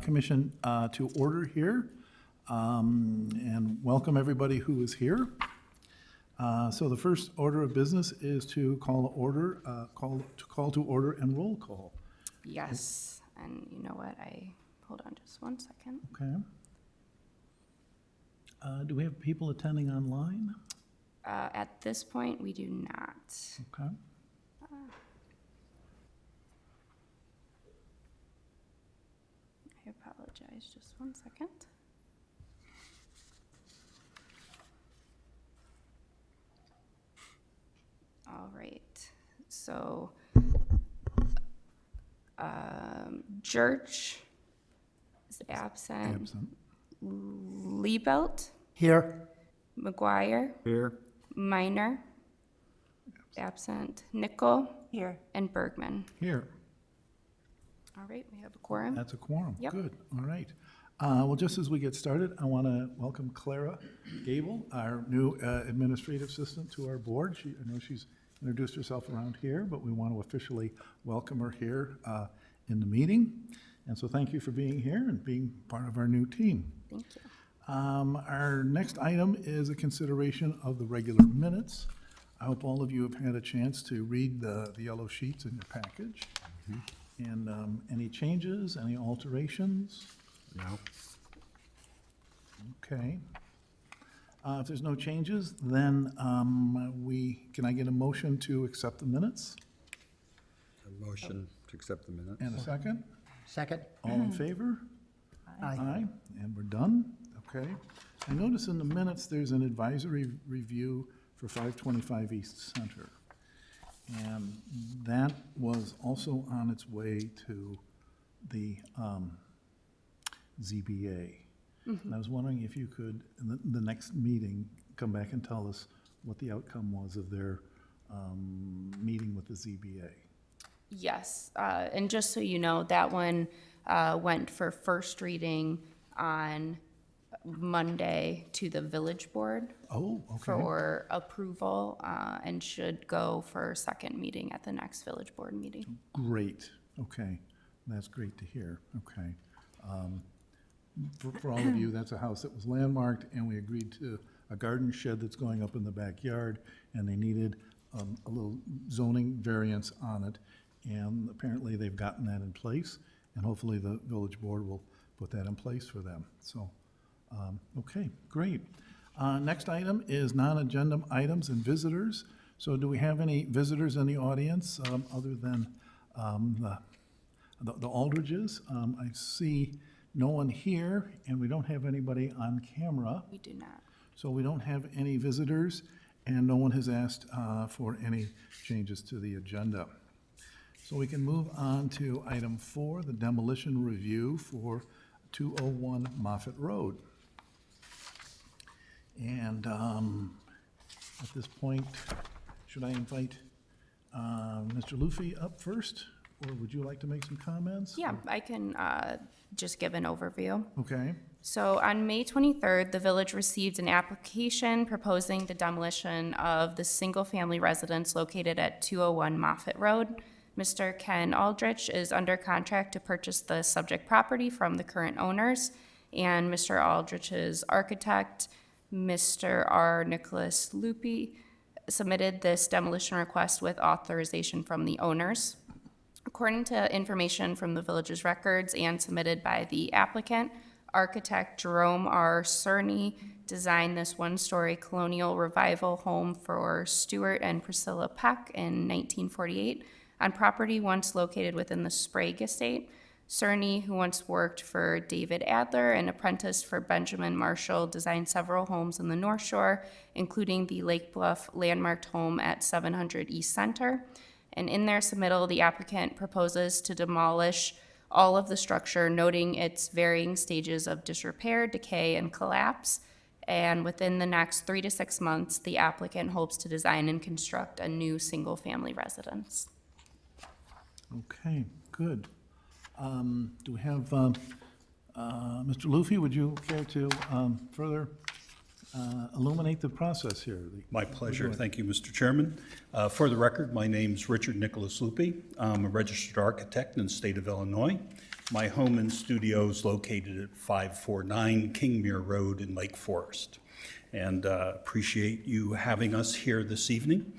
Commission to order here, and welcome everybody who is here. So the first order of business is to call to order and roll call. Yes, and you know what? Hold on just one second. Okay. Do we have people attending online? At this point, we do not. Okay. I apologize, just one second. All right, so Church is absent. Liebelt, Here. McGuire, Here. Minor, absent. Nickel, Here. and Bergman. Here. All right, we have a quorum. That's a quorum. Yep. Good. All right. Well, just as we get started, I want to welcome Clara Gable, our new administrative assistant to our board. I know she's introduced herself around here, but we want to officially welcome her here in the meeting. And so thank you for being here and being part of our new team. Thank you. Our next item is a consideration of the regular minutes. I hope all of you have had a chance to read the yellow sheets in your package. And any changes, any alterations? No. Okay. If there's no changes, then can I get a motion to accept the minutes? A motion to accept the minutes. And a second? Second. All in favor? Aye. And we're done? Okay. I notice in the minutes, there's an advisory review for 525 East Center. And that was also on its way to the ZBA. And I was wondering if you could, in the next meeting, come back and tell us what the outcome was of their meeting with the ZBA. Yes, and just so you know, that one went for first reading on Monday to the village board Oh, okay. for approval, and should go for second meeting at the next village board meeting. Great, okay. That's great to hear, okay. For all of you, that's a house that was landmarked, and we agreed to a garden shed that's going up in the backyard, and they needed a little zoning variance on it, and apparently they've gotten that in place, and hopefully the village board will put that in place for them. So, okay, great. Next item is non-agenda items and visitors. So do we have any visitors in the audience other than the Aldridges? I see no one here, and we don't have anybody on camera. We do not. So we don't have any visitors, and no one has asked for any changes to the agenda. So we can move on to item 4, the demolition review for 201 Moffett Road. And at this point, should I invite Mr. Luffy up first, or would you like to make some comments? Yeah, I can just give an overview. Okay. So on May 23rd, the village received an application proposing the demolition of the single-family residence located at 201 Moffett Road. Mr. Ken Aldrich is under contract to purchase the subject property from the current owners, and Mr. Aldrich's architect, Mr. R. Nicholas Lupi, submitted this demolition request with authorization from the owners. According to information from the village's records and submitted by the applicant, architect Jerome R. Cerny designed this one-story colonial revival home for Stuart and Priscilla Peck in 1948 on property once located within the Sprague estate. Cerny, who once worked for David Adler and apprenticed for Benjamin Marshall, designed several homes in the North Shore, including the Lake Bluff landmarked home at 700 East Center. And in their submittal, the applicant proposes to demolish all of the structure, noting its varying stages of disrepair, decay, and collapse. And within the next 3 to 6 months, the applicant hopes to design and construct a new single-family residence. Okay, good. Do we have, Mr. Luffy, would you care to further illuminate the process here. My pleasure. Thank you, Mr. Chairman. For the record, my name's Richard Nicholas Lupi. I'm a registered architect in the state of Illinois. My home and studio is located at 549 Kingmere Road in Lake Forest. And appreciate you having us here this evening.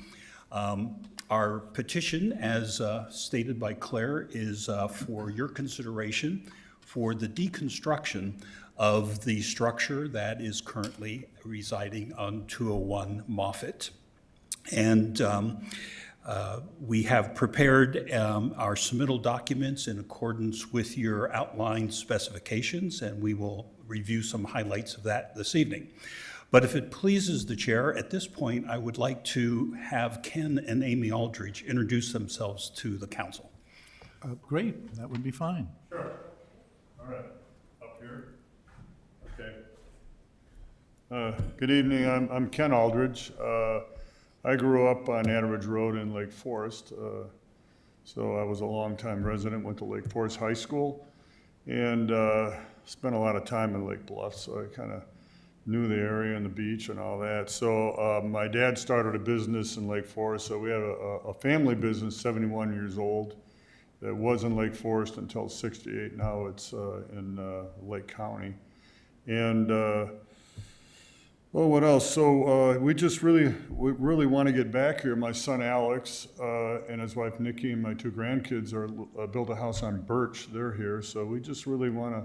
Our petition, as stated by Claire, is for your consideration for the deconstruction of the structure that is currently residing on 201 Moffett. And we have prepared our submittal documents in accordance with your outlined specifications, and we will review some highlights of that this evening. But if it pleases the chair, at this point, I would like to have Ken and Amy Aldridge introduce themselves to the council. Great, that would be fine. Sure. All right, up here. Okay. Good evening, I'm Ken Aldridge. I grew up on Anteridge Road in Lake Forest. So I was a longtime resident, went to Lake Forest High School, and spent a lot of time in Lake Bluff, so I kind of knew the area and the beach and all that. So my dad started a business in Lake Forest, so we had a family business, 71 years old, that was in Lake Forest until 68. Now it's in Lake County. And well, what else? So we really want to get back here. My son Alex and his wife Nikki and my two grandkids are built a house on Birch. They're here, so we just really want to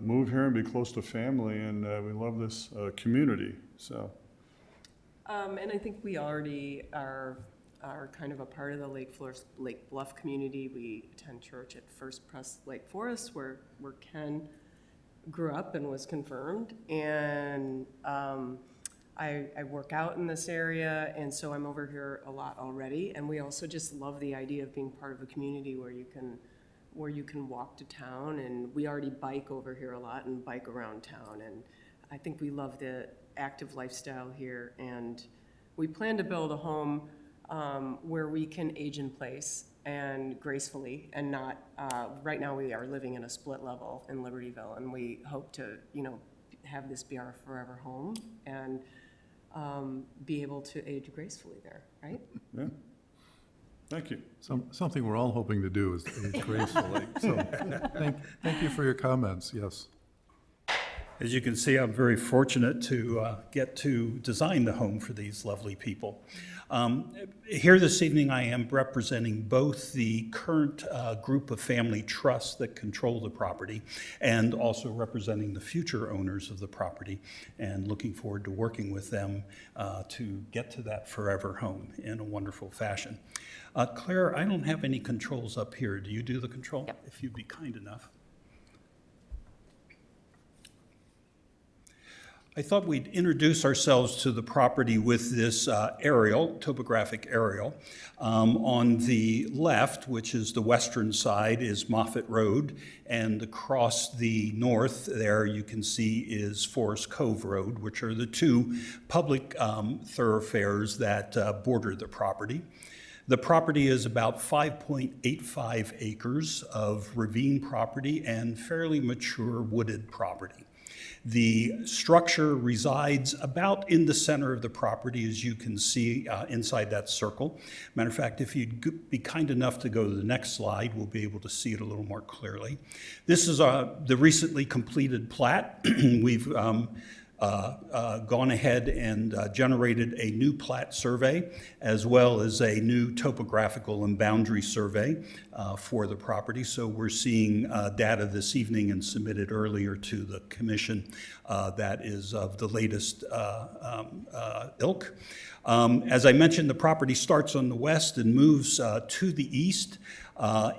move here and be close to family, and we love this community. So. And I think we already are kind of a part of the Lake Bluff community. We attend church at First Pres Lake Forest, where Ken grew up and was confirmed. And I work out in this area, and so I'm over here a lot already. And we also just love the idea of being part of a community where you can walk to town, and we already bike over here a lot and bike around town, and I think we love the active lifestyle here, and we plan to build a home where we can age in place and gracefully, and not, right now we are living in a split level in Libertyville, and we hope to, have this be our forever home and be able to age gracefully there, right? Yeah. Thank you. Something we're all hoping to do is age gracefully. So thank you for your comments, yes. As you can see, I'm very fortunate to get to design the home for these lovely people. Here this evening, I am representing both the current group of family trusts that control the property and also representing the future owners of the property, and looking forward to working with them to get to that forever home in a wonderful fashion. Claire, I don't have any controls up here. Do you do the control? Yep. If you'd be kind enough. I thought we'd introduce ourselves to the property with this aerial, topographic aerial. On the left, which is the western side, is Moffett Road, and across the north there you can see is Forest Cove Road, which are the two public thoroughfares that border the property. The property is about 5.85 acres of ravine property and fairly mature wooded property. The structure resides about in the center of the property, as you can see inside that circle. Matter of fact, if you'd be kind enough to go to the next slide, we'll be able to see it a little more clearly. This is the recently completed plat. We've gone ahead and generated a new plat survey, as well as a new topographical and boundary survey for the property. So we're seeing data this evening and submitted earlier to the commission that is of the latest ilk. As I mentioned, the property starts on the west and moves to the east.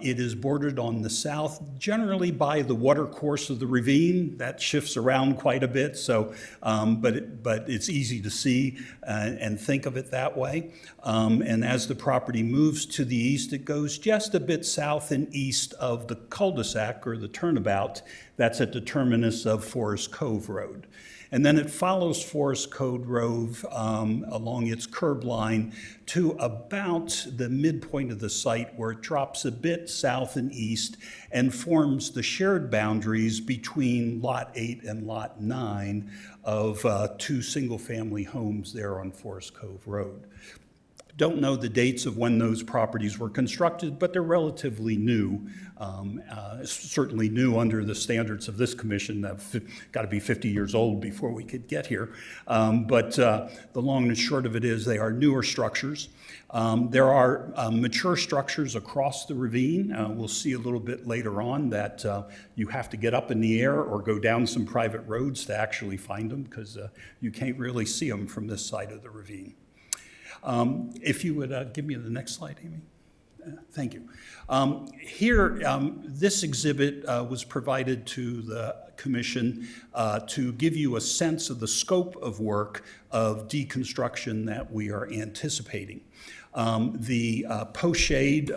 It is bordered on the south generally by the water course of the ravine. That shifts around quite a bit, so but it's easy to see and think of it that way. And as the property moves to the east, it goes just a bit south and east of the cul-de-sac or the turnabout that's at the terminus of Forest Cove Road. And then it follows Forest Code Road along its curb line to about the midpoint of the site, where it drops a bit south and east and forms the shared boundaries between Lot 8 and Lot 9 of two single-family homes there on Forest Cove Road. Don't know the dates of when those properties were constructed, but they're relatively new, certainly new under the standards of this commission. Got to be 50 years old before we could get here. But the long and short of it is they are newer structures. There are mature structures across the ravine. We'll see a little bit later on that you have to get up in the air or go down some private roads to actually find them, because you can't really see them from this side of the ravine. If you would give me the next slide, Amy. Thank you. Here, this exhibit was provided to the commission to give you a sense of the scope of work of deconstruction that we are anticipating. The post shade,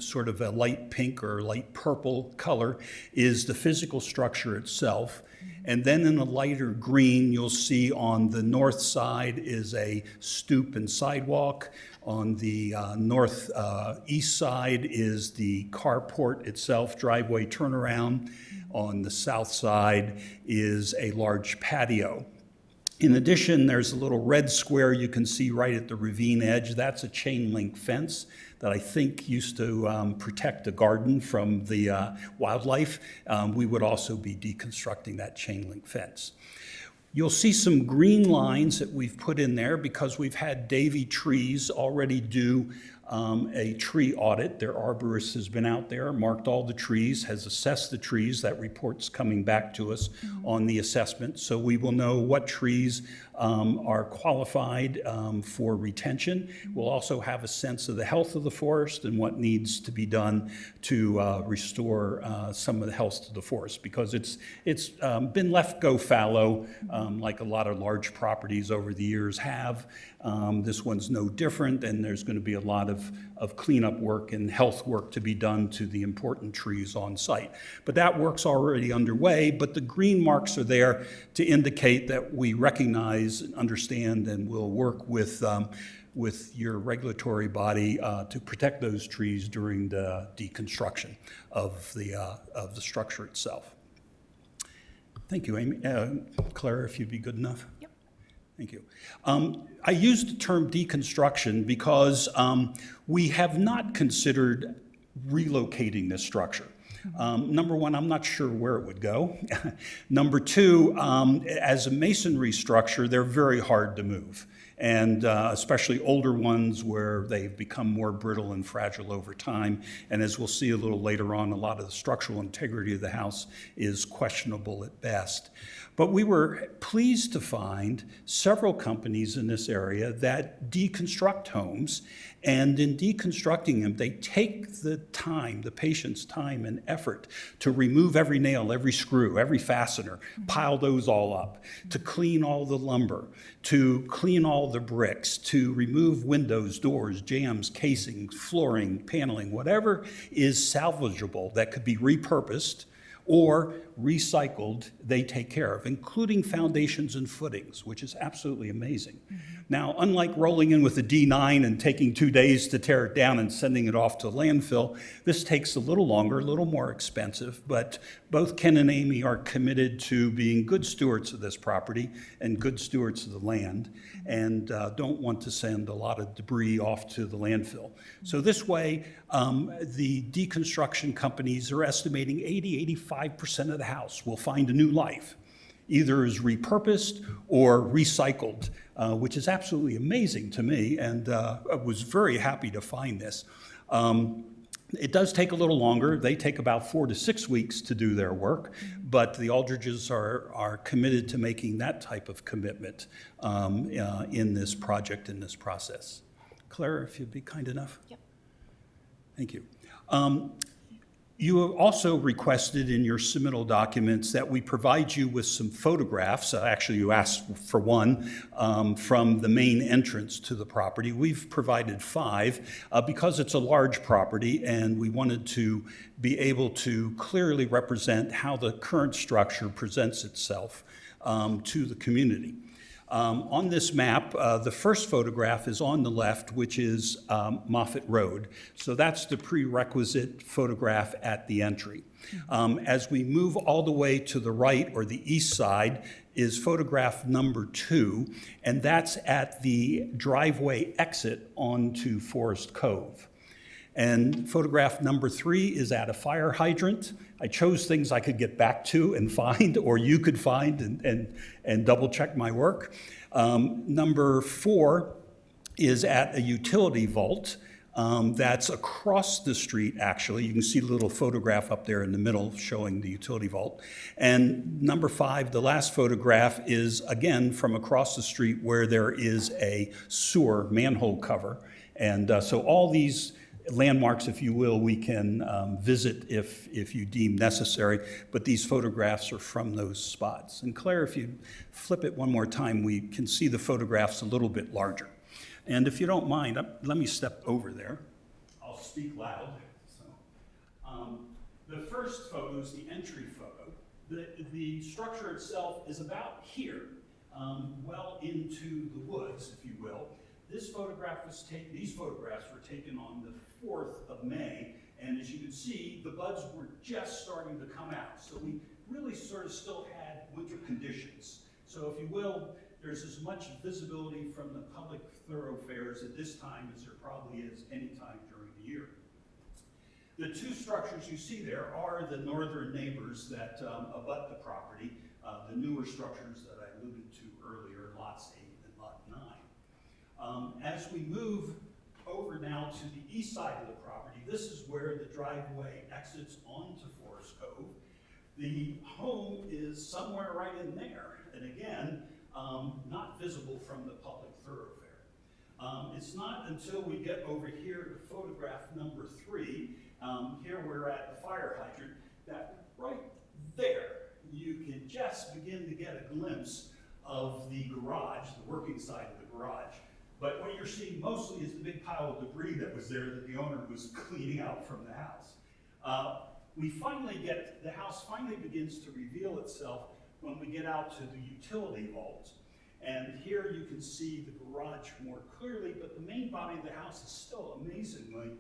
sort of a light pink or light purple color, is the physical structure itself. And then in a lighter green, you'll see on the north side is a stoop and sidewalk. On the northeast side is the carport itself, driveway turnaround. On the south side is a large patio. In addition, there's a little red square you can see right at the ravine edge. That's a chain link fence that I think used to protect a garden from the wildlife. We would also be deconstructing that chain link fence. You'll see some green lines that we've put in there because we've had Davy Trees already do a tree audit. Their arborist has been out there, marked all the trees, has assessed the trees. That report's coming back to us on the assessment. So we will know what trees are qualified for retention. We'll also have a sense of the health of the forest and what needs to be done to restore some of the health to the forest, because it's been left go fallow, like a lot of large properties over the years have. This one's no different, and there's going to be a lot of cleanup work and health work to be done to the important trees on site. But that work's already underway, but the green marks are there to indicate that we recognize, understand, and will work with your regulatory body to protect those trees during the deconstruction of the structure itself. Thank you, Amy. Clara, if you'd be good enough. Yep. Thank you. I use the term deconstruction because we have not considered relocating this structure. Number one, I'm not sure where it would go. Number two, as a masonry structure, they're very hard to move. And especially older ones where they've become more brittle and fragile over time. And as we'll see a little later on, a lot of the structural integrity of the house is questionable at best. But we were pleased to find several companies in this area that deconstruct homes, and in deconstructing them, they take the time, the patient's time and effort to remove every nail, every screw, every fastener, pile those all up, to clean all the lumber, to clean all the bricks, to remove windows, doors, jambs, casings, flooring, paneling, whatever is salvageable that could be repurposed or recycled, they take care of, including foundations and footings, which is absolutely amazing. Now, unlike rolling in with a D9 and taking 2 days to tear it down and sending it off to landfill, this takes a little longer, a little more expensive, but both Ken and Amy are committed to being good stewards of this property and good stewards of the land, and don't want to send a lot of debris off to the landfill. So this way, the deconstruction companies are estimating 80–85% of the house will find a new life, either as repurposed or recycled, which is absolutely amazing to me, and I was very happy to find this. It does take a little longer. They take about 4 to 6 weeks to do their work, but the Aldridges are committed to making that type of commitment in this project, in this process. Claire, if you'd be kind enough. Yep. Thank you. You have also requested in your submittal documents that we provide you with some photographs. Actually, you asked for one from the main entrance to the property. We've provided 5 because it's a large property, and we wanted to be able to clearly represent how the current structure presents itself to the community. On this map, the first photograph is on the left, which is Moffett Road. So that's the prerequisite photograph at the entry. As we move all the way to the right, or the east side, is photograph number 2, and that's at the driveway exit onto Forest Cove. And photograph number 3 is at a fire hydrant. I chose things I could get back to and find, or you could find and double check my work. Number 4 is at a utility vault that's across the street, actually. You can see the little photograph up there in the middle showing the utility vault. And number 5, the last photograph, is again from across the street where there is a sewer manhole cover. And so all these landmarks, if you will, we can visit if you deem necessary, but these photographs are from those spots. And Claire, if you flip it one more time, we can see the photographs a little bit larger. And if you don't mind, let me step over there. I'll speak loud. So, the first photo is the entry photo. The structure itself is about here, well into the woods, if you will. These photographs were taken on the 4th of May, and as you can see, the buds were just starting to come out. So we really sort of still had winter conditions. So if you will, there's as much visibility from the public thoroughfares at this time as there probably is any time during the year. The 2 structures you see there are the northern neighbors that abut the property, the newer structures that I alluded to earlier, lots 8 and lot 9. As we move over now to the east side of the property, this is where the driveway exits onto Forest Cove. The home is somewhere right in there, and again, not visible from the public thoroughfare. It's not until we get over here to photograph number 3, here we're at the fire hydrant, that right there, you can just begin to get a glimpse of the garage, the working side of the garage. But what you're seeing mostly is the big pile of debris that was there that the owner was cleaning out from the house. The house finally begins to reveal itself when we get out to the utility vault. And here you can see the garage more clearly, but the main body of the house is still amazingly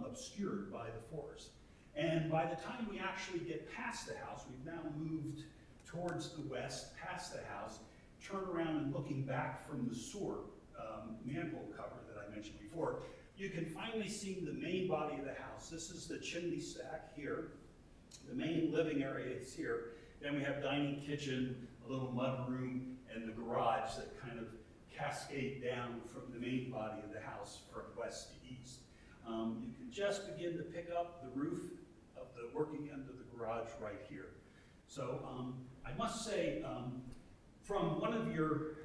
obscured by the forest. And by the time we actually get past the house, we've now moved towards the west, past the house, turn around and looking back from the sewer manhole cover that I mentioned before, you can finally see the main body of the house. This is the chimney stack here. The main living area is here. Then we have dining, kitchen, a little mud room, and the garage that kind of cascade down from the main body of the house from west to east. You can just begin to pick up the roof of the working end of the garage right here. So I must say, from one of your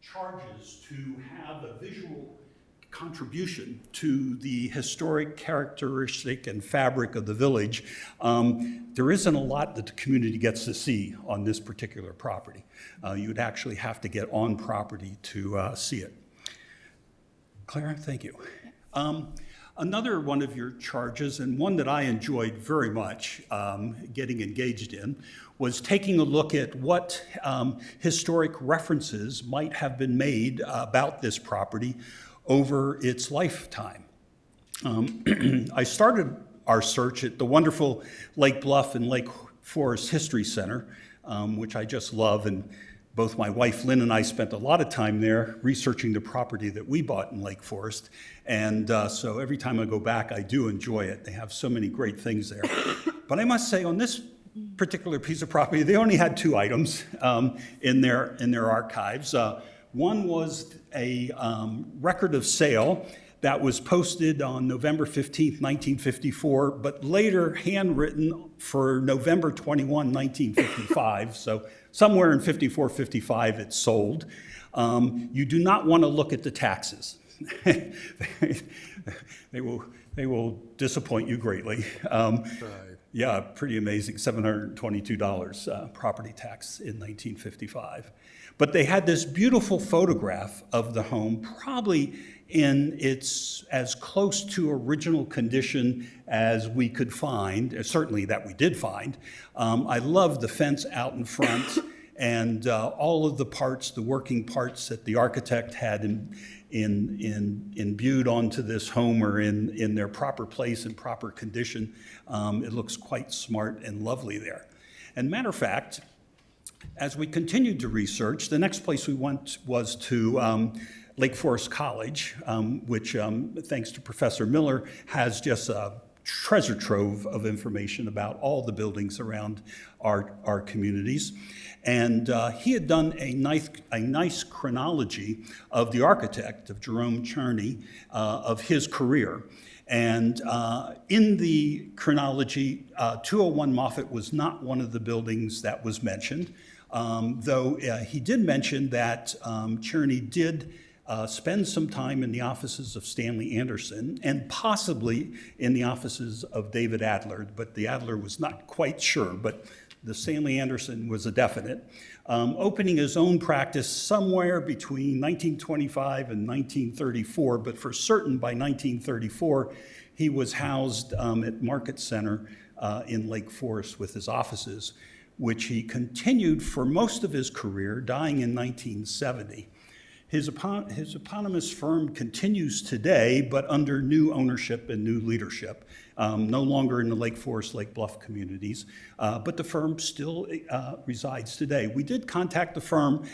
charges to have a visual contribution to the historic characteristic and fabric of the village, there isn't a lot that the community gets to see on this particular property. You'd actually have to get on property to see it. Claire, thank you. Another one of your charges, and one that I enjoyed very much getting engaged in, was taking a look at what historic references might have been made about this property over its lifetime. I started our search at the wonderful Lake Bluff and Lake Forest History Center, which I just love, and both my wife Lynn and I spent a lot of time there researching the property that we bought in Lake Forest, and so every time I go back I do enjoy it. They have so many great things there. But I must say, on this particular piece of property, they only had 2 items in their archives. One was a record of sale that was posted on November 15th, 1954, but later handwritten for November 21, 1955. So somewhere in 54, 55, it sold. You do not want to look at the taxes. They will disappoint you greatly. Yeah, pretty amazing, $722 property tax in 1955. But they had this beautiful photograph of the home, probably in its as close to original condition as we could find, certainly that we did find. I love the fence out in front and all of the parts, the working parts that the architect had imbued onto this home are in their proper place and proper condition. It looks quite smart and lovely there. And matter of fact, as we continued to research, the next place we went was to Lake Forest College, which, thanks to Professor Miller, has just a treasure trove of information about all the buildings around our communities. And he had done a nice chronology of the architect, of Jerome Cherney, of his career. And in the chronology, 201 Moffett was not one of the buildings that was mentioned, though he did mention that Cherney did spend some time in the offices of Stanley Anderson and possibly in the offices of David Adler, but the Adler was not quite sure, but the Stanley Anderson was a definite. Opening his own practice somewhere between 1925 and 1934, but for certain by 1934, he was housed at Market Center in Lake Forest with his offices, which he continued for most of his career, dying in 1970. His eponymous firm continues today, but under new ownership and new leadership, no longer in the Lake Forest, Lake Bluff communities, but the firm still resides today. We did contact the firm.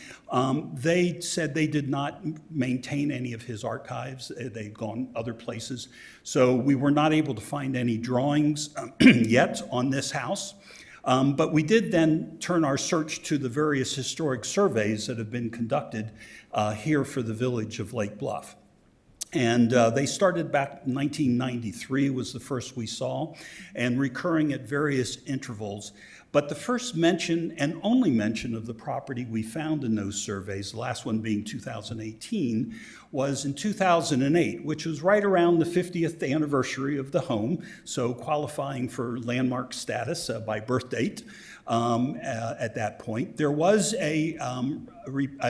They said they did not maintain any of his archives. They'd gone other places. So we were not able to find any drawings yet on this house. But we did then turn our search to the various historic surveys that have been conducted here for the village of Lake Bluff. And they started back in 1993 was the first we saw, and recurring at various intervals. But the first mention and only mention of the property we found in those surveys, the last one being 2018, was in 2008, which was right around the 50th anniversary of the home, so qualifying for landmark status by birth date. At that point, there was a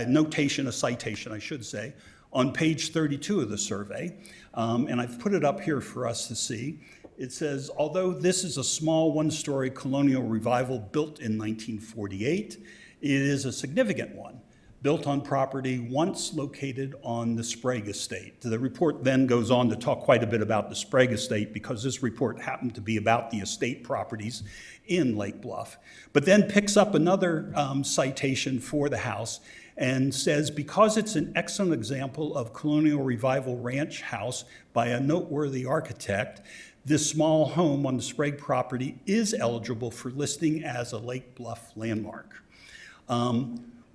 notation, a citation, I should say, on page 32 of the survey, and I've put it up here for us to see. It says, although this is a small one-story colonial revival built in 1948, it is a significant one, built on property once located on the Sprague Estate. The report then goes on to talk quite a bit about the Sprague Estate because this report happened to be about the estate properties in Lake Bluff, but then picks up another citation for the house and says, because it's an excellent example of colonial revival ranch house by a noteworthy architect, this small home on the Sprague property is eligible for listing as a Lake Bluff landmark.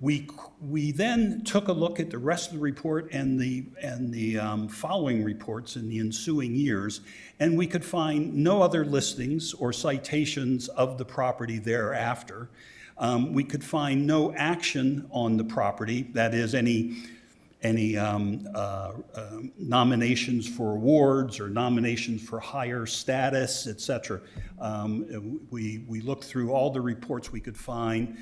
We then took a look at the rest of the report and the following reports in the ensuing years, and we could find no other listings or citations of the property thereafter. We could find no action on the property, that is, any nominations for awards or nominations for higher status, et cetera. We looked through all the reports we could find.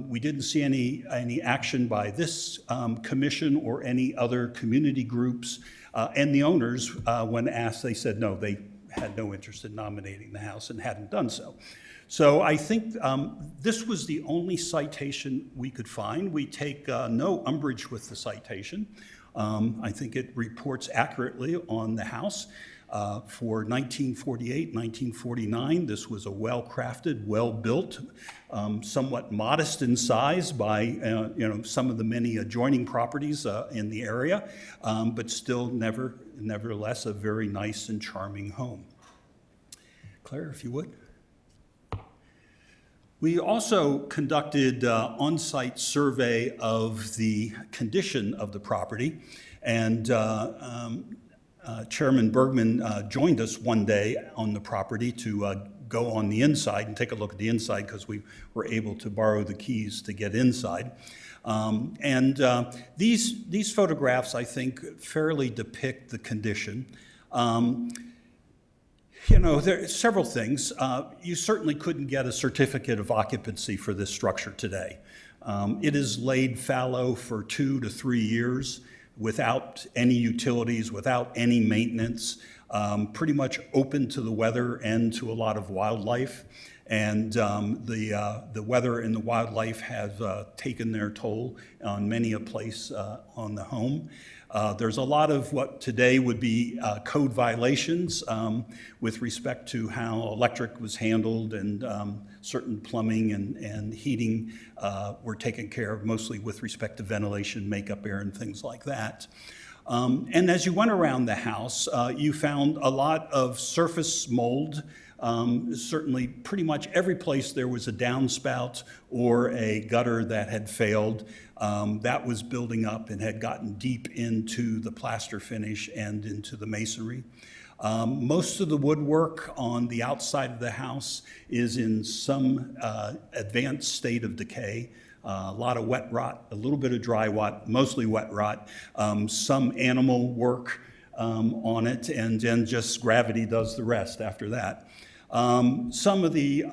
We didn't see any action by this commission or any other community groups. And the owners, when asked, they said no, they had no interest in nominating the house and hadn't done so. So I think this was the only citation we could find. We take no umbrage with the citation. I think it reports accurately on the house. For 1948, 1949, this was a well-crafted, well-built, somewhat modest in size by some of the many adjoining properties in the area, but still nevertheless a very nice and charming home. Claire, if you would. We also conducted on-site survey of the condition of the property, and Chairman Bergman joined us one day on the property to go on the inside and take a look at the inside because we were able to borrow the keys to get inside. These photographs, I think, fairly depict the condition. There are several things. You certainly couldn't get a certificate of occupancy for this structure today. It is laid fallow for 2 to 3 years. without any utilities, without any maintenance, pretty much open to the weather and to a lot of wildlife. And the weather and the wildlife have taken their toll on many a place on the home. There's a lot of what today would be code violations with respect to how electric was handled, and certain plumbing and heating were taken care of, mostly with respect to ventilation, makeup air, and things like that. And as you went around the house, you found a lot of surface mold. Certainly, pretty much every place there was a downspout or a gutter that had failed, that was building up and had gotten deep into the plaster finish and into the masonry. Most of the woodwork on the outside of the house is in some advanced state of decay. A lot of wet rot, a little bit of dry rot, mostly wet rot, some animal work on it, and then just gravity does the rest after that. Some of the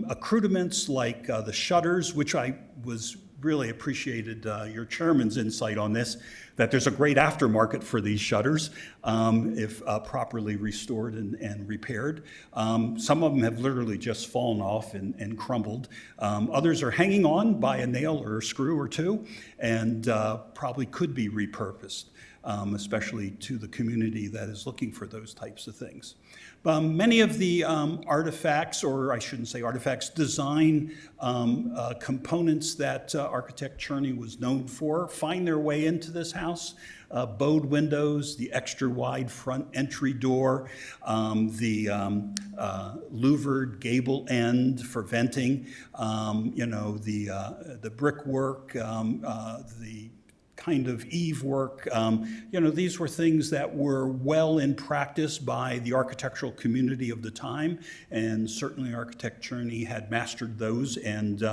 accoutrements, like the shutters, which I was really appreciated your chairman's insight on this, that there's a great aftermarket for these shutters if properly restored and repaired. Some of them have literally just fallen off and crumbled. Others are hanging on by a nail or a screw or two, and probably could be repurposed, especially to the community that is looking for those types of things. Many of the artifacts, or I shouldn't say artifacts, design components that architect Cherney was known for find their way into this house. Bowed windows, the extra wide front entry door, the louvered gable end for venting, the brickwork, the kind of eave work. These were things that were well in practice by the architectural community of the time, and certainly architect Cherney had mastered those and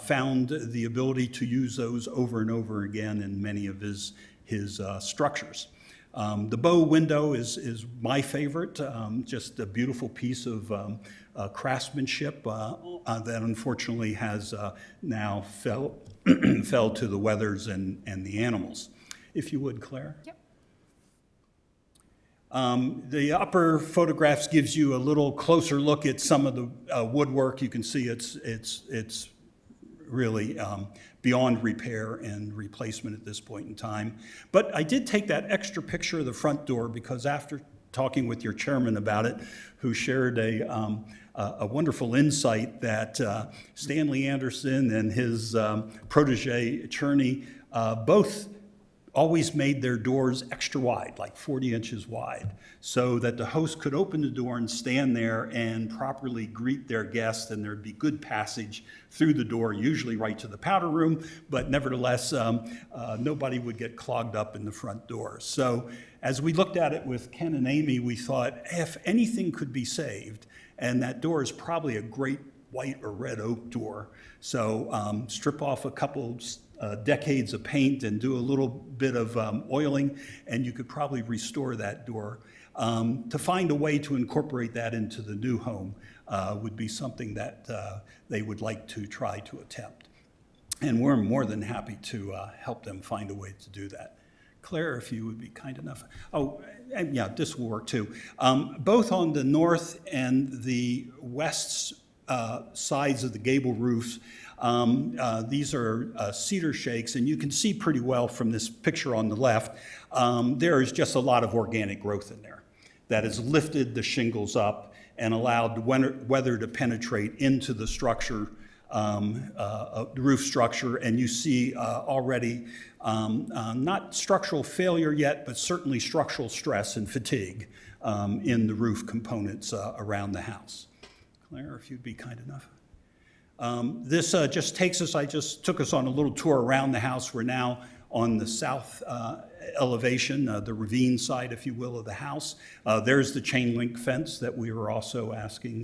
found the ability to use those over and over again in many of his structures. The bow window is my favorite, just a beautiful piece of craftsmanship that unfortunately has now fell to the weathers and the animals. If you would, Claire. Yep. The upper photographs gives you a little closer look at some of the woodwork. You can see it's really beyond repair and replacement at this point in time. But I did take that extra picture of the front door because after talking with your chairman about it, who shared a wonderful insight that Stanley Anderson and his protege Cherney both always made their doors extra wide, like 40 inches wide, so that the host could open the door and stand there and properly greet their guests, and there'd be good passage through the door, usually right to the powder room, but nevertheless, nobody would get clogged up in the front door. So as we looked at it with Ken and Amy, we thought, if anything could be saved, and that door is probably a great white or red oak door, so strip off a couple decades of paint and do a little bit of oiling, and you could probably restore that door. To find a way to incorporate that into the new home would be something that they would like to try to attempt. And we're more than happy to help them find a way to do that. Claire, if you would be kind enough. Oh, and yeah, this will work too. Both on the north and the west sides of the gable roofs, these are cedar shakes, and you can see pretty well from this picture on the left, there is just a lot of organic growth in there that has lifted the shingles up and allowed weather to penetrate into the structure, the roof structure, and you see already not structural failure yet, but certainly structural stress and fatigue in the roof components around the house. Claire, if you'd be kind enough. This just took us on a little tour around the house. We're now on the south elevation, the ravine side, if you will, of the house. There's the chain link fence that we were also asking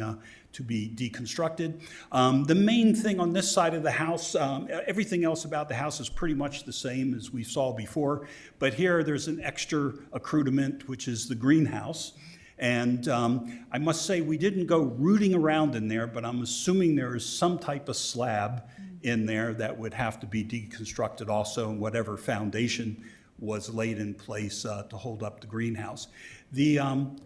to be deconstructed. The main thing on this side of the house, everything else about the house is pretty much the same as we saw before, but here there's an extra accoutrement, which is the greenhouse. And I must say, we didn't go rooting around in there, but I'm assuming there is some type of slab in there that would have to be deconstructed also, and whatever foundation was laid in place to hold up the greenhouse. The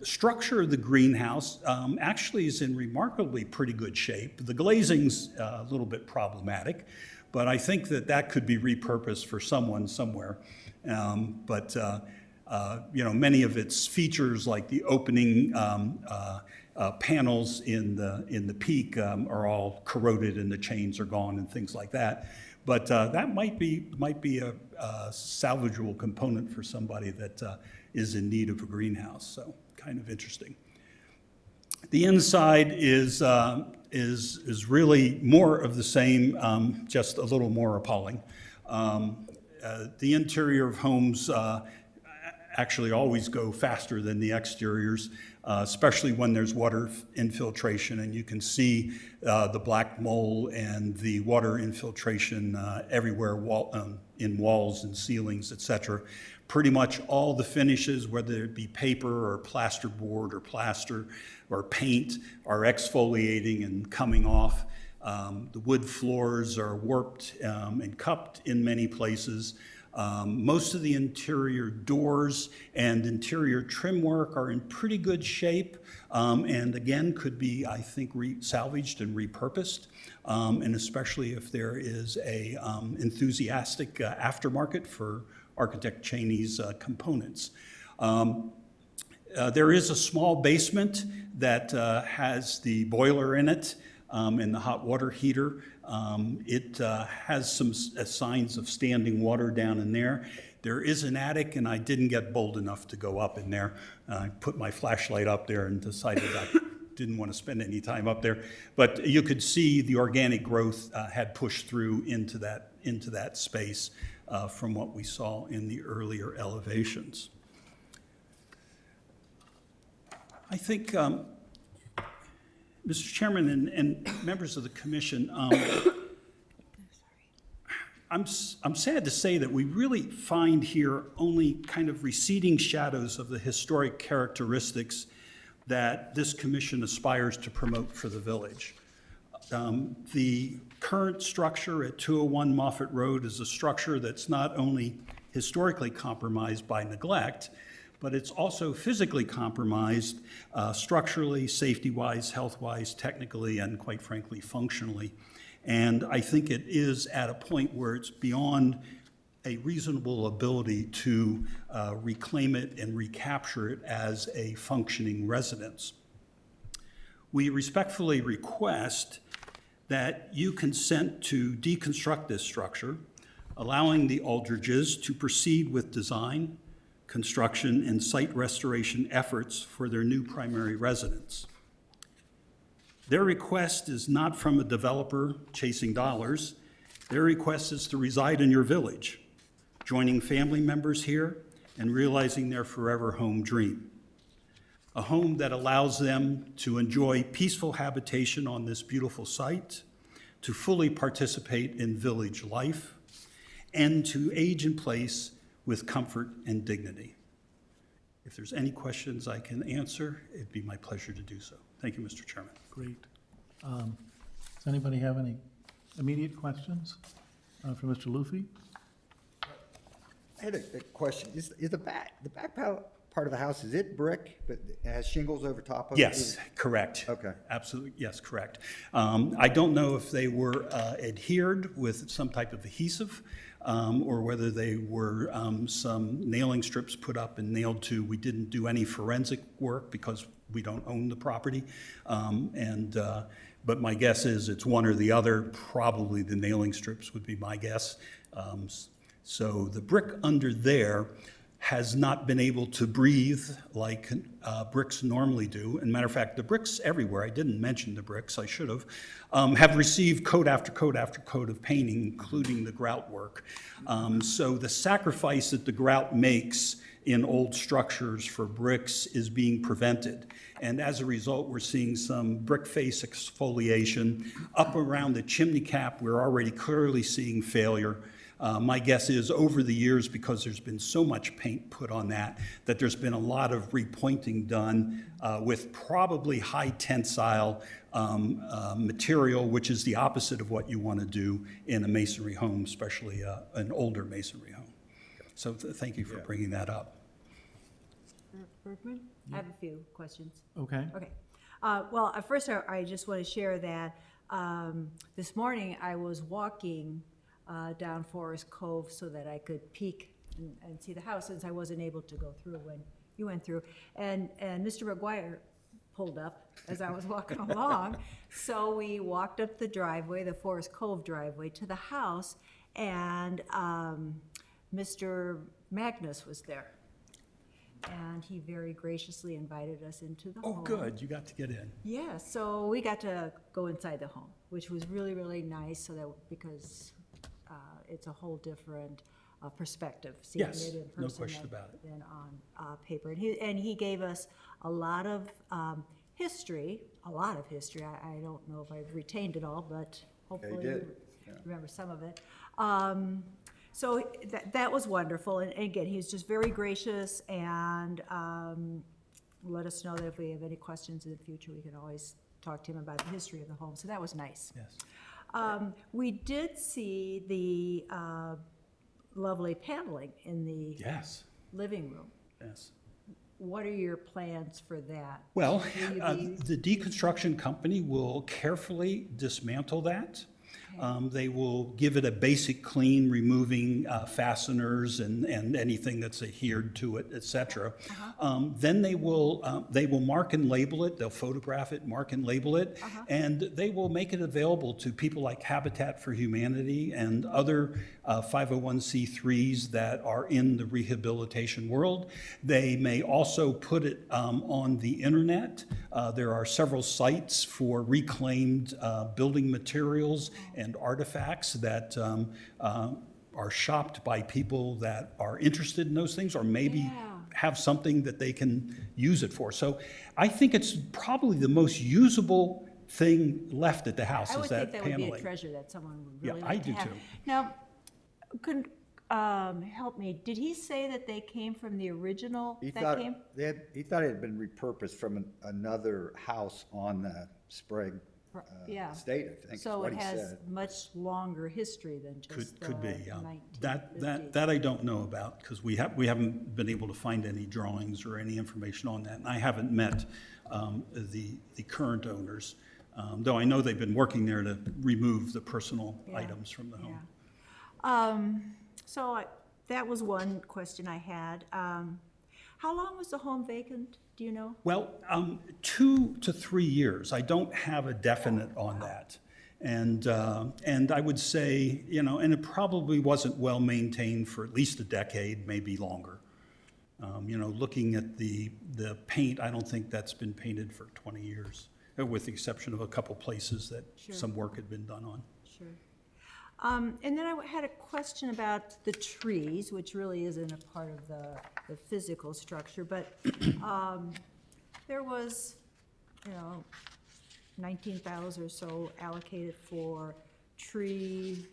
structure of the greenhouse actually is in remarkably pretty good shape. The glazing's a little bit problematic, but I think that that could be repurposed for someone somewhere. Many of its features, like the opening panels in the peak, are all corroded and the chains are gone and things like that. But that might be a salvageable component for somebody that is in need of a greenhouse. So kind of interesting. The inside is really more of the same, just a little more appalling. The interior of homes actually always go faster than the exteriors, especially when there's water infiltration, and you can see the black mold and the water infiltration everywhere in walls and ceilings, etc. Pretty much all the finishes, whether it be paper or plasterboard or plaster or paint, are exfoliating and coming off. The wood floors are warped and cupped in many places. Most of the interior doors and interior trim work are in pretty good shape, and again could be, I think, salvaged and repurposed, and especially if there is a enthusiastic aftermarket for Architect Cheney's components. There is a small basement that has the boiler in it and the hot water heater. It has some signs of standing water down in there. There is an attic, and I didn't get bold enough to go up in there. I put my flashlight up there and decided I didn't want to spend any time up there. But you could see the organic growth had pushed through into that space from what we saw in the earlier elevations. I think, Mr. Chairman and members of the commission, I'm sad to say that we really find here only kind of receding shadows of the historic characteristics that this commission aspires to promote for the village. The current structure at 201 Moffett Road is a structure that's not only historically compromised by neglect, but it's also physically compromised structurally, safety-wise, health-wise, technically, and quite frankly, functionally. And I think it is at a point where it's beyond a reasonable ability to reclaim it and recapture it as a functioning residence. We respectfully request that you consent to deconstruct this structure, allowing the Aldridges to proceed with design, construction, and site restoration efforts for their new primary residence. Their request is not from a developer chasing dollars. Their request is to reside in your village, joining family members here and realizing their forever home dream. A home that allows them to enjoy peaceful habitation on this beautiful site, to fully participate in village life, and to age in place with comfort and dignity. If there's any questions I can answer, it'd be my pleasure to do so. Thank you, Mr. Chairman. Great. Does anybody have any immediate questions for Mr. Luffy? I had a question. Is the back part of the house, is it brick, but it has shingles over top of it? Yes, correct. Okay. Absolutely, yes, correct. I don't know if they were adhered with some type of adhesive or whether they were some nailing strips put up and nailed to. We didn't do any forensic work because we don't own the property. But my guess is it's one or the other. Probably the nailing strips would be my guess. So the brick under there has not been able to breathe like bricks normally do. And matter of fact, the bricks everywhere, I didn't mention the bricks, I should have received coat after coat after coat of painting, including the grout work. So the sacrifice that the grout makes in old structures for bricks is being prevented. And as a result, we're seeing some brick face exfoliation. Up around the chimney cap, we're already clearly seeing failure. My guess is over the years, because there's been so much paint put on that there's been a lot of repointing done with probably high tensile material, which is the opposite of what you want to do in a masonry home, especially an older masonry home. So thank you for bringing that up. Bergman? I have a few questions. Okay. Okay. Well, at first, I just want to share that this morning I was walking down Forest Cove so that I could peek and see the house, since I wasn't able to go through when you went through. And Mr. McGuire pulled up as I was walking along. So we walked up the driveway, the Forest Cove driveway, to the house, and Mr. Magnus was there. And he very graciously invited us into the home. Oh, good, you got to get in. Yeah, so we got to go inside the home, which was really, really nice, so that, because it's a whole different perspective, seeing Yes, it in no person question about it. than on paper. And he gave us a lot of history, I don't know if I've retained it all, but hopefully did, you yeah. remember some of it. So that was wonderful, and again, he's just very gracious, and let us know that if we have any questions in the future, we can always talk to him about the history of the home, so that was nice. Yes. We did see the lovely paneling in the Yes, living room. yes. What are your plans for that? Well, Will you be- the deconstruction company will carefully dismantle that. They will give it a basic clean, removing fasteners and anything that's adhered to it, et cetera. Then they will mark and label it. They'll photograph it, mark and label it, and they will make it available to people like Habitat for Humanity and other 501c3s that are in the rehabilitation world. They may also put it on the internet. There are several sites for reclaimed building materials and artifacts that are shopped by people that are interested in those things, or maybe Yeah. have something that they can use it for. So I think it's probably the most usable thing left at the house, I is would that think that would be a paneling. treasure that someone would Yeah, really I like to do have. too. Now, could, help me, did he say that they came from the original He that thought, came? he thought it had been repurposed from another house on Sprague Yeah. Estate, I think is So what it he has said. much longer history than just Could be, yeah. 1950. That I don't know about, because we haven't been able to find any drawings or any information on that. And I haven't met the current owners, though I know they've been working there to remove the personal Yeah, items from the home. So that was one question I had. How long was the home vacant, do you know? Well, 2 to 3 years. I don't have a definite on that. And I would say, and it probably wasn't well maintained for at least a decade, maybe longer. Looking at the paint, I don't think that's been painted for 20 years, with the exception of a couple places that Sure. some work had been done on. Sure. And then I had a question about the trees, which really isn't a part of the physical structure, but there was, 19,000 or so allocated for tree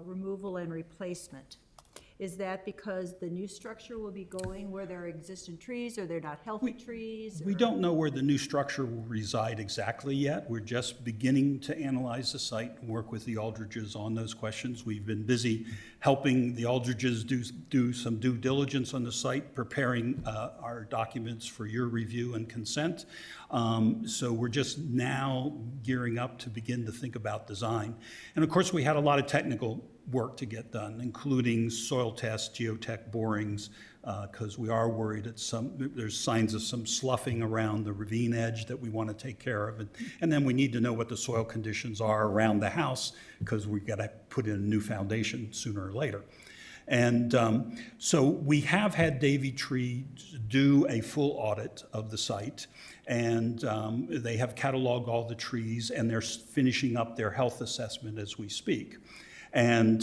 removal and replacement. Is that because the new structure will be going where there are existing trees, or they're not healthy trees? We or- don't know where the new structure will reside exactly yet. We're just beginning to analyze the site and work with the Aldridges on those questions. We've been busy helping the Aldridges do some due diligence on the site, preparing our documents for your review and consent. So we're just now gearing up to begin to think about design. And of course, we had a lot of technical work to get done, including soil tests, geotech borings, because we are worried that there's signs of some sloughing around the ravine edge that we want to take care of. And then we need to know what the soil conditions are around the house, because we've got to put in a new foundation sooner or later. And so we have had Davy Tree do a full audit of the site, and they have cataloged all the trees, and they're finishing up their health assessment as we speak. And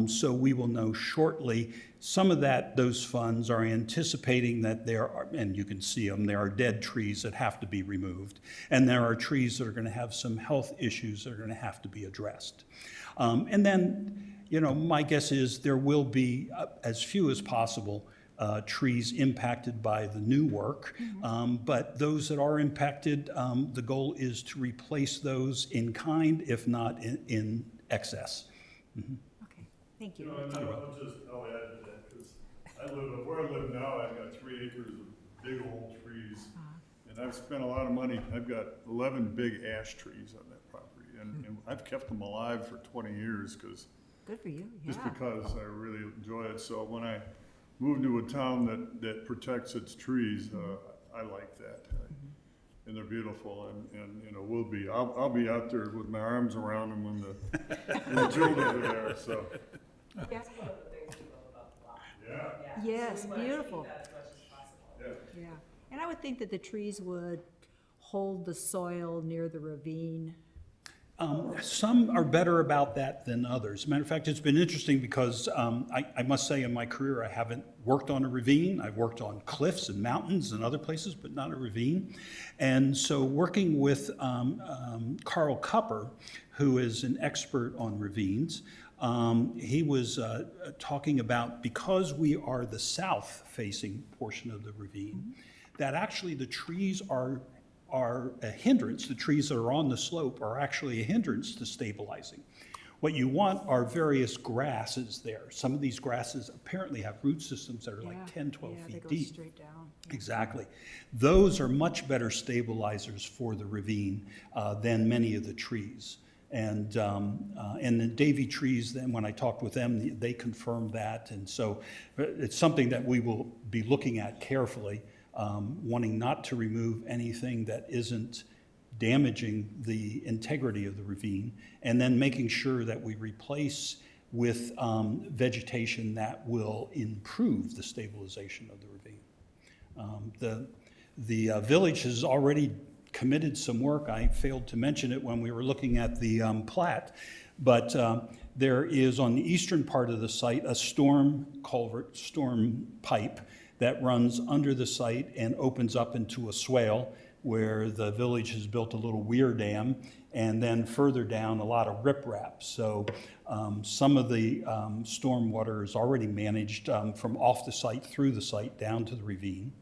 so we will know shortly. Some of those funds are anticipating that there are, and you can see them, there are dead trees that have to be removed. And there are trees that are going to have some health issues that are going to have to be addressed. And then, my guess is there will be as few as possible trees impacted by the new work. But those that are impacted, the goal is to replace those in kind, if not in excess. Okay. Thank You you. know, and I'll add to that, because where I live now, I've got 3 acres of big old trees. And I've spent a lot of money, I've got 11 big ash trees on that property, and I've kept them alive for 20 years, because, Good for you, yeah. just because I really enjoy it. So when I moved to a town that protects its trees, I like that. And they're beautiful, and, you know, I'll be out there with my arms around them when the children are there, so. Yeah. Yeah. Yes, beautiful. Yeah. Yeah, and I would think that the trees would hold the soil near the ravine. Some are better about that than others. Matter of fact, it's been interesting because I must say in my career, I haven't worked on a ravine. I've worked on cliffs and mountains and other places, but not a ravine. And so working with Carl Kupper, who is an expert on ravines, he was talking about, because we are the south-facing portion of the ravine, that actually the trees are a hindrance. The trees that are on the slope are actually a hindrance to stabilizing. What you want are various grasses there. Some of these grasses apparently have root systems that are like 10, 12 Yeah, they feet go deep. straight down. Exactly. Those are much better stabilizers for the ravine than many of the trees. And the Davy trees, then when I talked with them, they confirmed that. And so it's something that we will be looking at carefully, wanting not to remove anything that isn't damaging the integrity of the ravine, and then making sure that we replace with vegetation that will improve the stabilization of the ravine. The village has already committed some work. I failed to mention it when we were looking at the plat, but there is on the eastern part of the site a storm culvert, storm pipe that runs under the site and opens up into a swale where the village has built a little weir dam, and then further down a lot of riprap. So some of the storm water is already managed from off the site through the site down to the ravine.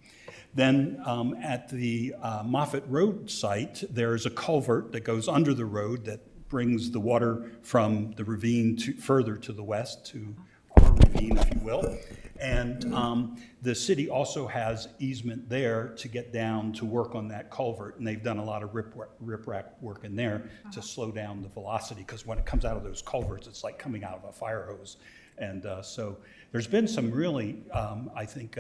Then at the Moffett Road site, there's a culvert that goes under the road that brings the water from the ravine further to the west, to our ravine, if you will. And the city also has easement there to get down to work on that culvert, and they've done a lot of riprap work in there to slow down the velocity, because when it comes out of those culverts, it's like coming out of a fire hose. And so there's been some really, I think,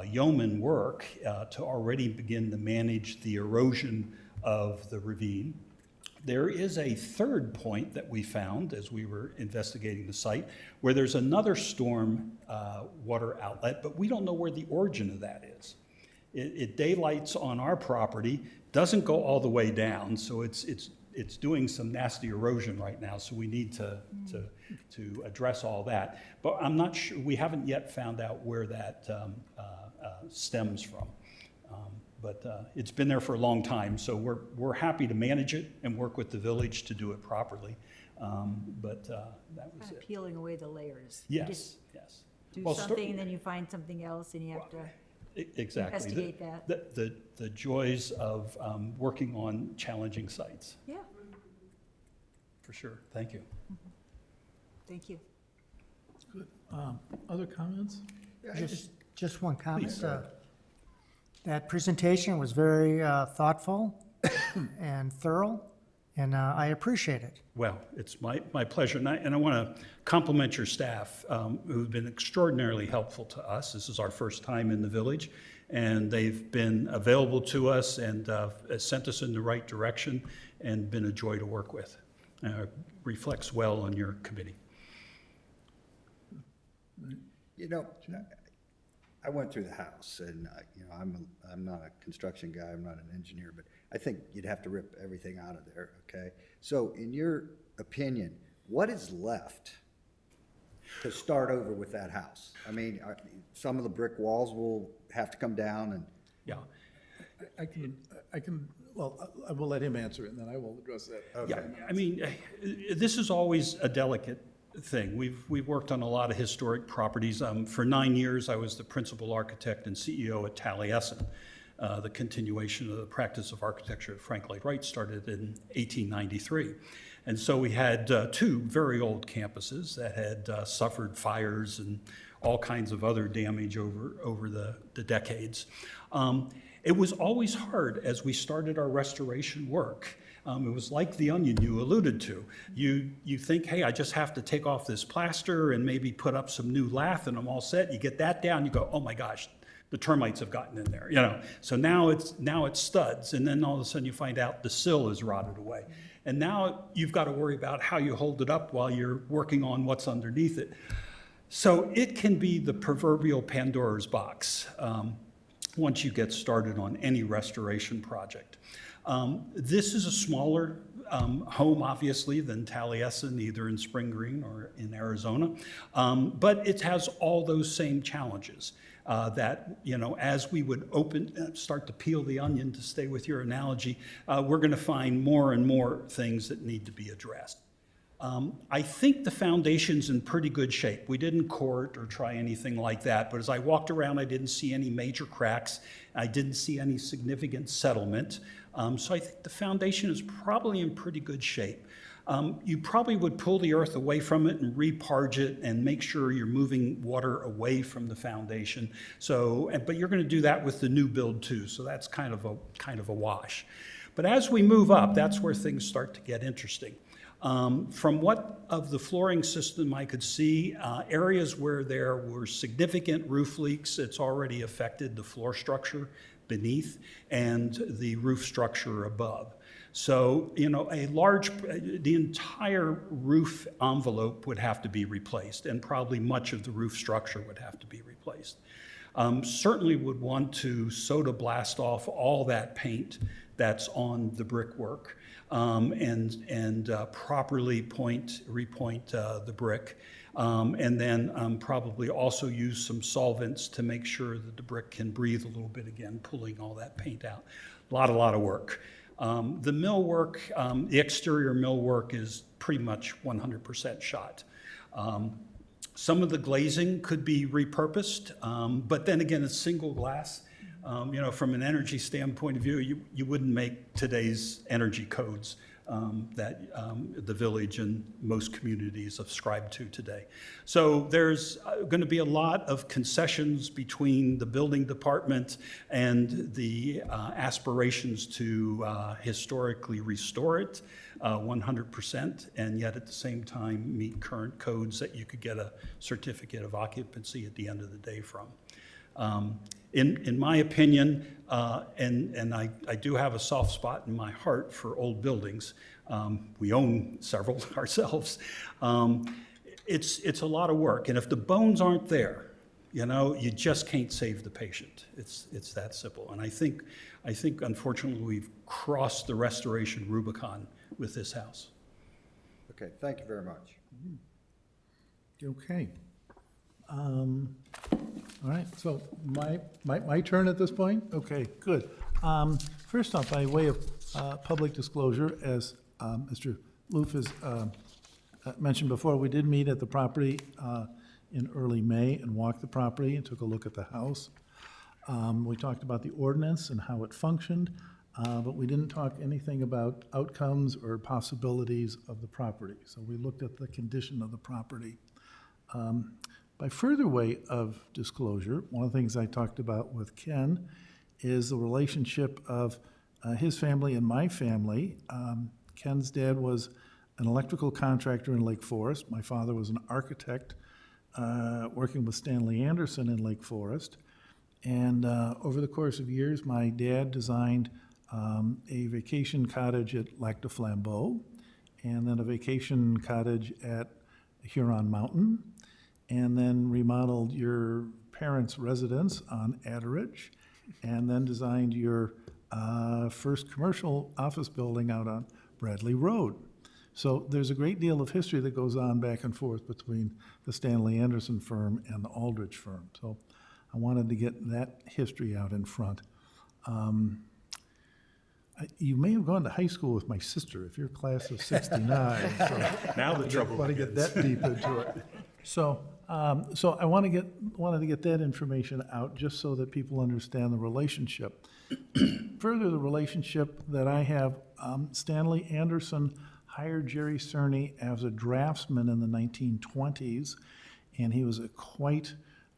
yeoman work to already begin to manage the erosion of the ravine. There is a third point that we found as we were investigating the site, where there's another storm water outlet, but we don't know where the origin of that is. It daylights on our property, doesn't go all the way down, so it's doing some nasty erosion right now, so we need to address all that. But I'm not sure, we haven't yet found out where that stems from. But it's been there for a long time, so we're happy to manage it and work with the village to do it properly. But that was Kind of it. peeling away the layers. You Yes, just yes. do Well, something, and then you find something else, and you have to Exactly. investigate that. The joys of working on challenging sites, Yeah, for sure. Thank you. thank you. Good. Other comments? Just one comment. Please. That presentation was very thoughtful and thorough, and I appreciate it. Well, it's my pleasure, and I want to compliment your staff, who've been extraordinarily helpful to us. This is our first time in the village, and they've been available to us and sent us in the right direction, and been a joy to work with. Reflects well on your committee. You know, I went through the house, and, you know, I'm not a construction guy, I'm not an engineer, but I think you'd have to rip everything out of there, okay? So in your opinion, what is left to start over with that house? I mean, some of the brick walls will have to come down, and Yeah. I can, well, I will let him answer it, and then I will address that. Yeah, I mean, this is always a delicate thing. We've worked on a lot of historic properties. For 9 years, I was the principal architect and CEO at Taliesin. the continuation of the practice of architecture at Frank Lloyd Wright started in 1893. And so we had two very old campuses that had suffered fires and all kinds of other damage over the decades. It was always hard as we started our restoration work. It was like the onion you alluded to. You think, hey, I just have to take off this plaster and maybe put up some new lath and I'm all set. You get that down, you go, oh my gosh, the termites have gotten in there, you know. So now it's studs, and then all of a sudden you find out the sill is rotted away. And now you've got to worry about how you hold it up while you're working on what's underneath it. So it can be the proverbial Pandora's box once you get started on any restoration project. This is a smaller home, obviously, than Taliesin, either in Spring Green or in Arizona, but it has all those same challenges that, you know, as we would start to peel the onion, to stay with your analogy, we're going to find more and more things that need to be addressed. I think the foundation's in pretty good shape. We didn't core it or try anything like that, but as I walked around, I didn't see any major cracks. I didn't see any significant settlement. So I think the foundation is probably in pretty good shape. You probably would pull the earth away from it and reparge it and make sure you're moving water away from the foundation. So, but you're going to do that with the new build too. So that's kind of a wash. But as we move up, that's where things start to get interesting. From what of the flooring system I could see, areas where there were significant roof leaks, it's already affected the floor structure beneath and the roof structure above. So, you know, the entire roof envelope would have to be replaced, and probably much of the roof structure would have to be replaced. Certainly would want to soda blast off all that paint that's on the brickwork. And properly repoint the brick, and then probably also use some solvents to make sure that the brick can breathe a little bit again, pulling all that paint out. A lot of work. The millwork, the exterior millwork is pretty much 100% shot. Some of the glazing could be repurposed, but then again, it's single glass. You know, from an energy standpoint of view, you wouldn't make today's energy codes that the village and most communities subscribe to today. So there's going to be a lot of concessions between the building department and the aspirations to historically restore it 100%, and yet at the same time meet current codes that you could get a certificate of occupancy at the end of the day from. In my opinion, and I do have a soft spot in my heart for old buildings. We own several ourselves. It's a lot of work, and if the bones aren't there, you know, you just can't save the patient. It's that simple. And I think unfortunately we've crossed the restoration Rubicon with this house. Okay, thank you very much. Okay. All right, so my turn at this point? Okay, good. First off, by way of public disclosure, as Mr. Bluff has mentioned before, we did meet at the property in early May and walked the property and took a look at the house. We talked about the ordinance and how it functioned, but we didn't talk anything about outcomes or possibilities of the property. So we looked at the condition of the property. By further way of disclosure, one of the things I talked about with Ken is the relationship of his family and my family. Ken's dad was an electrical contractor in Lake Forest. My father was an architect working with Stanley Anderson in Lake Forest. And over the course of years, my dad designed a vacation cottage at Lac du Flambeau, and then a vacation cottage at Huron Mountain, and then remodeled your parents' residence on Atteridge, and then designed your first commercial office building out on Bradley Road. So there's a great deal of history that goes on back and forth between the Stanley Anderson firm and the Aldrich firm. So I wanted to get that history out in front. You may have gone to high school with my sister, if you're class of '69. So Now the trouble I want to get that deep into it. So So I wanted to get that information out, just so that people understand the relationship. Further, the relationship that I have, Stanley Anderson hired Jerry Cerny as a draftsman in the 1920s, and he was a quite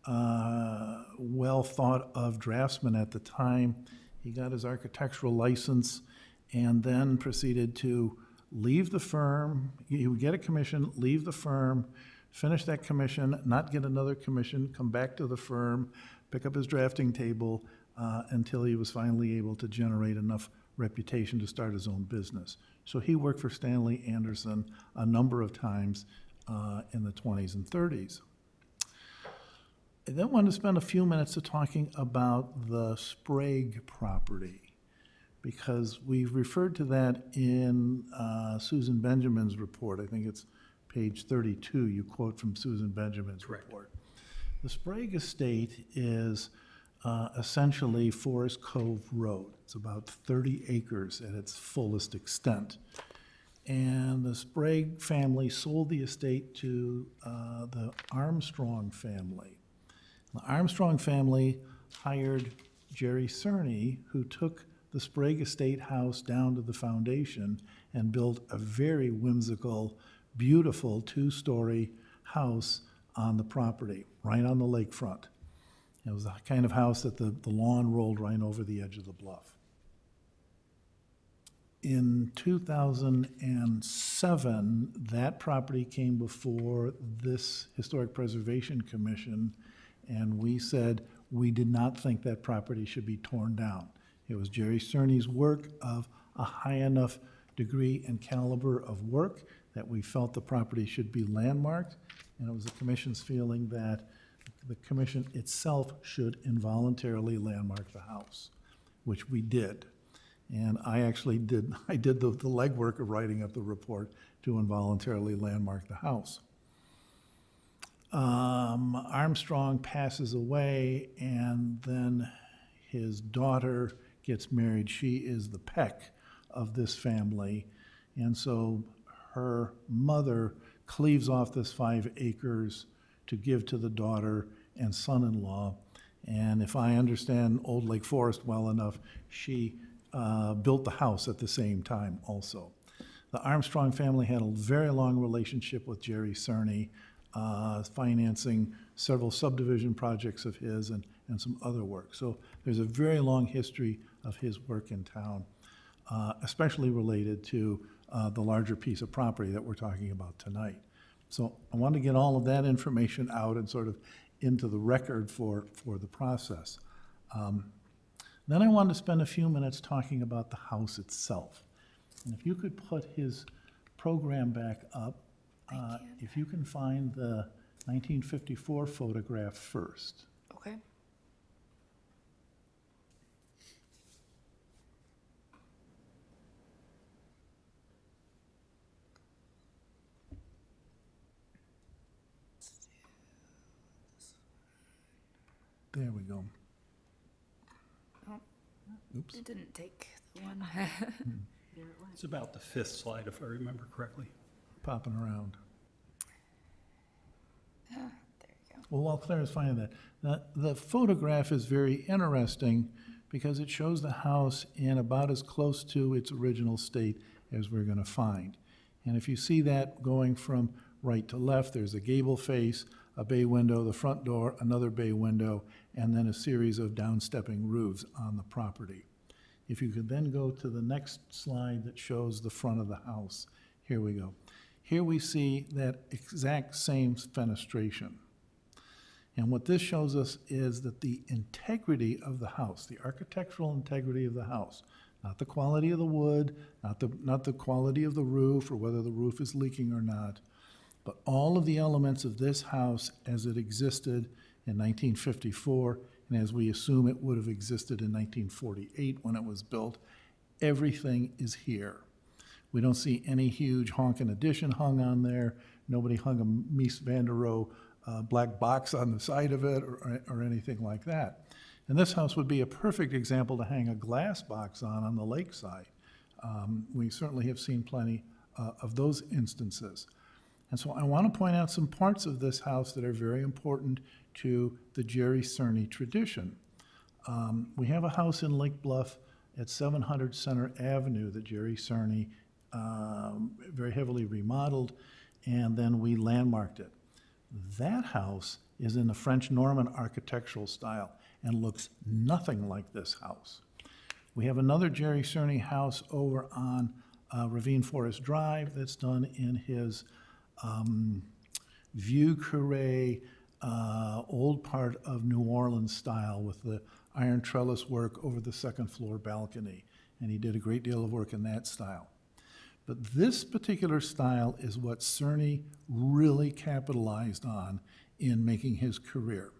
well thought of draftsman at the time. He got his architectural license and then proceeded to leave the firm. He would get a commission, leave the firm, finish that commission, not get another commission, come back to the firm, pick up his drafting table until he was finally able to generate enough reputation to start his own business. So he worked for Stanley Anderson a number of times in the 20s and 30s. I then wanted to spend a few minutes talking about the Sprague property, because we've referred to that in Susan Benjamin's report. I think it's page 32, you quote from Susan Benjamin's report. The Sprague estate is essentially Forest Cove Road. It's about 30 acres at its fullest extent. And the Sprague family sold the estate to the Armstrong family. The Armstrong family hired Jerry Cerny, who took the Sprague estate house down to the foundation and built a very whimsical, beautiful two-story house on the property, right on the lakefront. It was the kind of house that the lawn rolled right over the edge of the bluff. In 2007, that property came before this Historic Preservation Commission, and we said we did not think that property should be torn down. It was Jerry Cerny's work of a high enough degree and caliber of work that we felt the property should be landmarked, and it was the commission's feeling that the commission itself should involuntarily landmark the house, which we did. And I actually did the legwork of writing up the report to involuntarily landmark the house. Armstrong passes away, and then his daughter gets married. She is the Peck of this family, and so her mother cleaves off this 5 acres to give to the daughter and son-in-law. And if I understand Old Lake Forest well enough, she built the house at the same time also. The Armstrong family had a very long relationship with Jerry Cerny, financing several subdivision projects of his and some other work. So there's a very long history of his work in town, especially related to the larger piece of property that we're talking about tonight. So I want to get all of that information out and sort of into the record for the process. Then I wanted to spend a few minutes talking about the house itself. And if you could put his program back up, if you can find the 1954 photograph first. Okay. There we go. Oops. It didn't take the one. It's about the 5th slide, if I remember correctly. Popping around. There you go. Well, while Claire is finding that, the photograph is very interesting because it shows the house in about as close to its original state as we're going to find. And if you see that going from right to left, there's a gable face, a bay window, the front door, another bay window, and then a series of downstepping roofs on the property. If you could then go to the next slide that shows the front of the house. Here we go. Here we see that exact same fenestration. And what this shows us is that the integrity of the house, the architectural integrity of the house, not the quality of the wood, not the quality of the roof or whether the roof is leaking or not, but all of the elements of this house as it existed in 1954 and as we assume it would have existed in 1948 when it was built, everything is here. We don't see any huge honkin' addition hung on there. Nobody hung a Mies van der Rohe black box on the side of it or anything like that. And this house would be a perfect example to hang a glass box on the lakeside. We certainly have seen plenty of those instances. And so I want to point out some parts of this house that are very important to the Jerry Cerny tradition. We have a house in Lake Bluff at 700 Center Avenue that Jerry Cerny very heavily remodeled, and then we landmarked it. That house is in the French Norman architectural style and looks nothing like this house. We have another Jerry Cerny house over on Ravine Forest Drive that's done in his Vieux Carré, old part of New Orleans style with the iron trellis work over the second floor balcony. And he did a great deal of work in that style. But this particular style is what Cerny really capitalized on in making his career.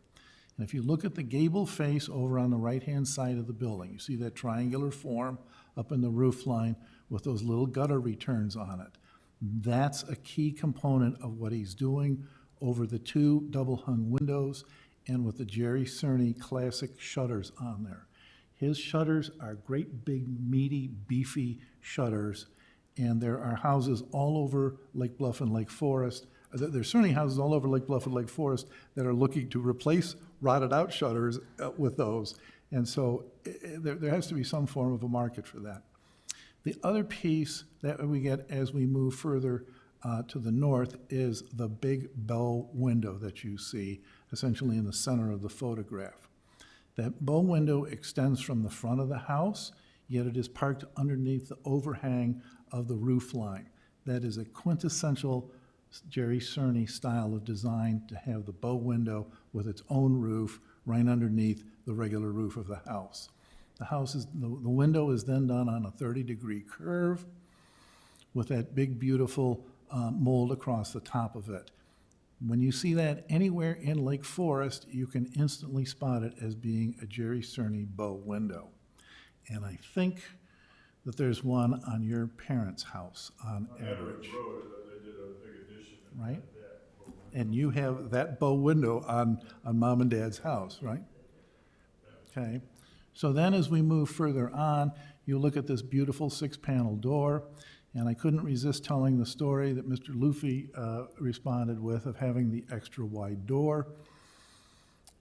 And if you look at the gable face over on the right-hand side of the building, you see that triangular form up in the roof line with those little gutter returns on it. That's a key component of what he's doing over the two double-hung windows and with the Jerry Cerny classic shutters on there. His shutters are great big, meaty, beefy shutters, and there are houses all over Lake Bluff and Lake Forest. There's certainly houses all over Lake Bluff and Lake Forest that are looking to replace rotted-out shutters with those. And so there has to be some form of a market for that. The other piece that we get as we move further to the north is the big bow window that you see essentially in the center of the photograph. That bow window extends from the front of the house, yet it is parked underneath the overhang of the roof line. That is a quintessential Jerry Cerny style of design, to have the bow window with its own roof right underneath the regular roof of the house. The window is then done on a 30-degree curve with that big, beautiful mold across the top of it. When you see that anywhere in Lake Forest, you can instantly spot it as being a Jerry Cerny bow window. And I think that there's one on your parents' house on Edwards. Right? And you have that bow window on Mom and Dad's house, right? Okay. So then as we move further on, you look at this beautiful 6-panel door, and I couldn't resist telling the story that Mr. Luffy responded with of having the extra wide door.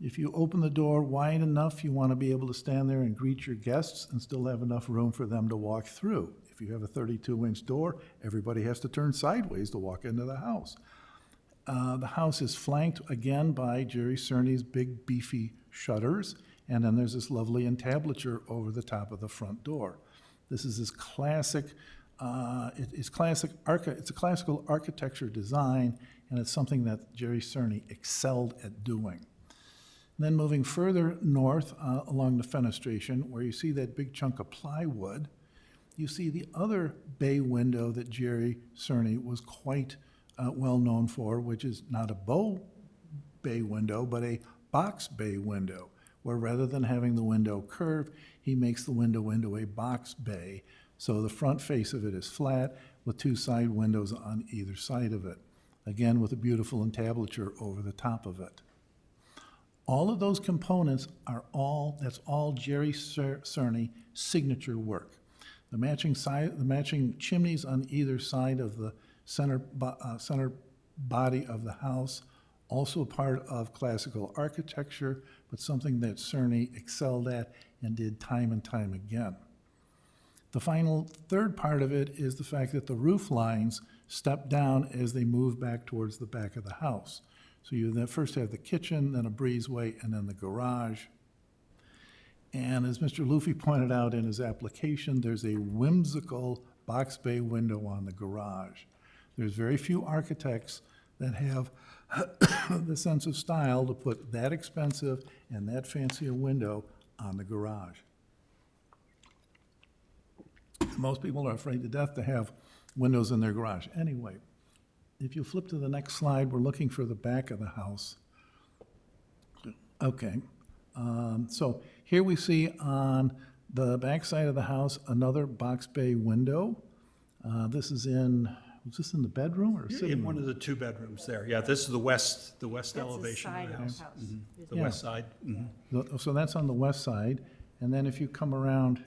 If you open the door wide enough, you want to be able to stand there and greet your guests and still have enough room for them to walk through. If you have a 32-inch door, everybody has to turn sideways to walk into the house. The house is flanked again by Jerry Cerny's big beefy shutters, and then there's this lovely entablature over the top of the front door. This is this classic, it's a classical architecture design, and it's something that Jerry Cerny excelled at doing. Then moving further north along the fenestration, where you see that big chunk of plywood, you see the other bay window that Jerry Cerny was quite well known for, which is not a bow bay window, but a box bay window, where rather than having the window curved, he makes the window into a box bay. So the front face of it is flat with two side windows on either side of it, again with a beautiful entablature over the top of it. All of those components that's all Jerry Cerny signature work. The matching chimneys on either side of the center body of the house, also part of classical architecture, but something that Cerny excelled at and did time and time again. The final third part of it is the fact that the roof lines step down as they move back towards the back of the house. So you then first have the kitchen, then a breezeway, and then the garage. And as Mr. Luffy pointed out in his application, there's a whimsical box bay window on the garage. There's very few architects that have the sense of style to put that expensive and that fancy a window on the garage. Most people are afraid to death to have windows in their garage. Anyway, if you flip to the next slide, we're looking for the back of the house. Okay. So here we see on the back side of the house another box bay window. Was this in the bedroom or sitting In room? one of the two bedrooms there. Yeah, this is the west elevation That's of the the side house. of the house. The west side. So that's on the west side. And then if you come around,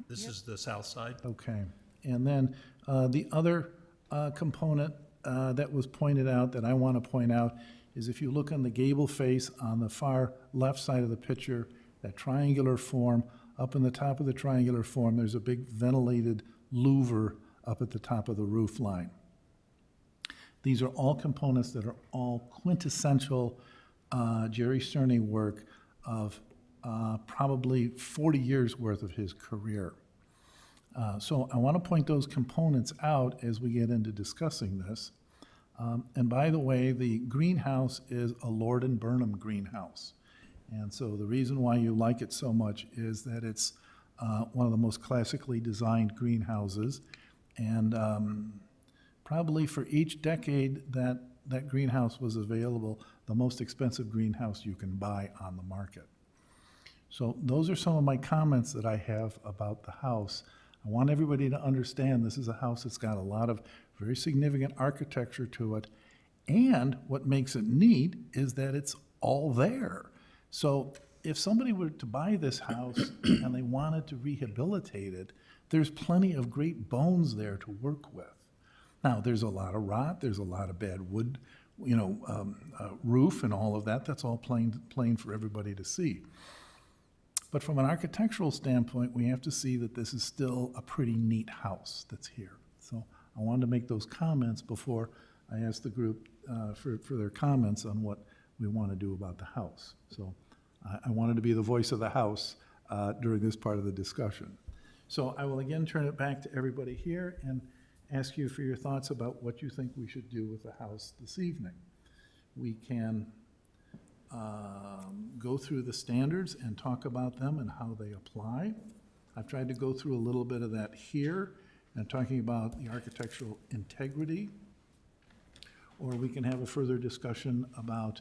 This is the south side. okay. And then the other component that was pointed out that I want to point out is if you look on the gable face on the far left side of the picture, that triangular form, up in the top of the triangular form, there's a big ventilated louver up at the top of the roof line. These are all components that are all quintessential Jerry Cerny work of probably 40 years worth of his career. So I want to point those components out as we get into discussing this. And by the way, the greenhouse is a Lord and Burnham greenhouse. And so the reason why you like it so much is that it's one of the most classically designed greenhouses. And probably for each decade that greenhouse was available, the most expensive greenhouse you can buy on the market. So those are some of my comments that I have about the house. I want everybody to understand this is a house that's got a lot of very significant architecture to it. And what makes it neat is that it's all there. So if somebody were to buy this house and they wanted to rehabilitate it, there's plenty of great bones there to work with. Now, there's a lot of rot, there's a lot of bad wood, roof and all of that. That's all plain for everybody to see. But from an architectural standpoint, we have to see that this is still a pretty neat house that's here. So I wanted to make those comments before I asked the group for their comments on what we want to do about the house. So I wanted to be the voice of the house during this part of the discussion. So I will again turn it back to everybody here and ask you for your thoughts about what you think we should do with the house this evening. We can go through the standards and talk about them and how they apply. I've tried to go through a little bit of that here and talking about the architectural integrity. Or we can have a further discussion about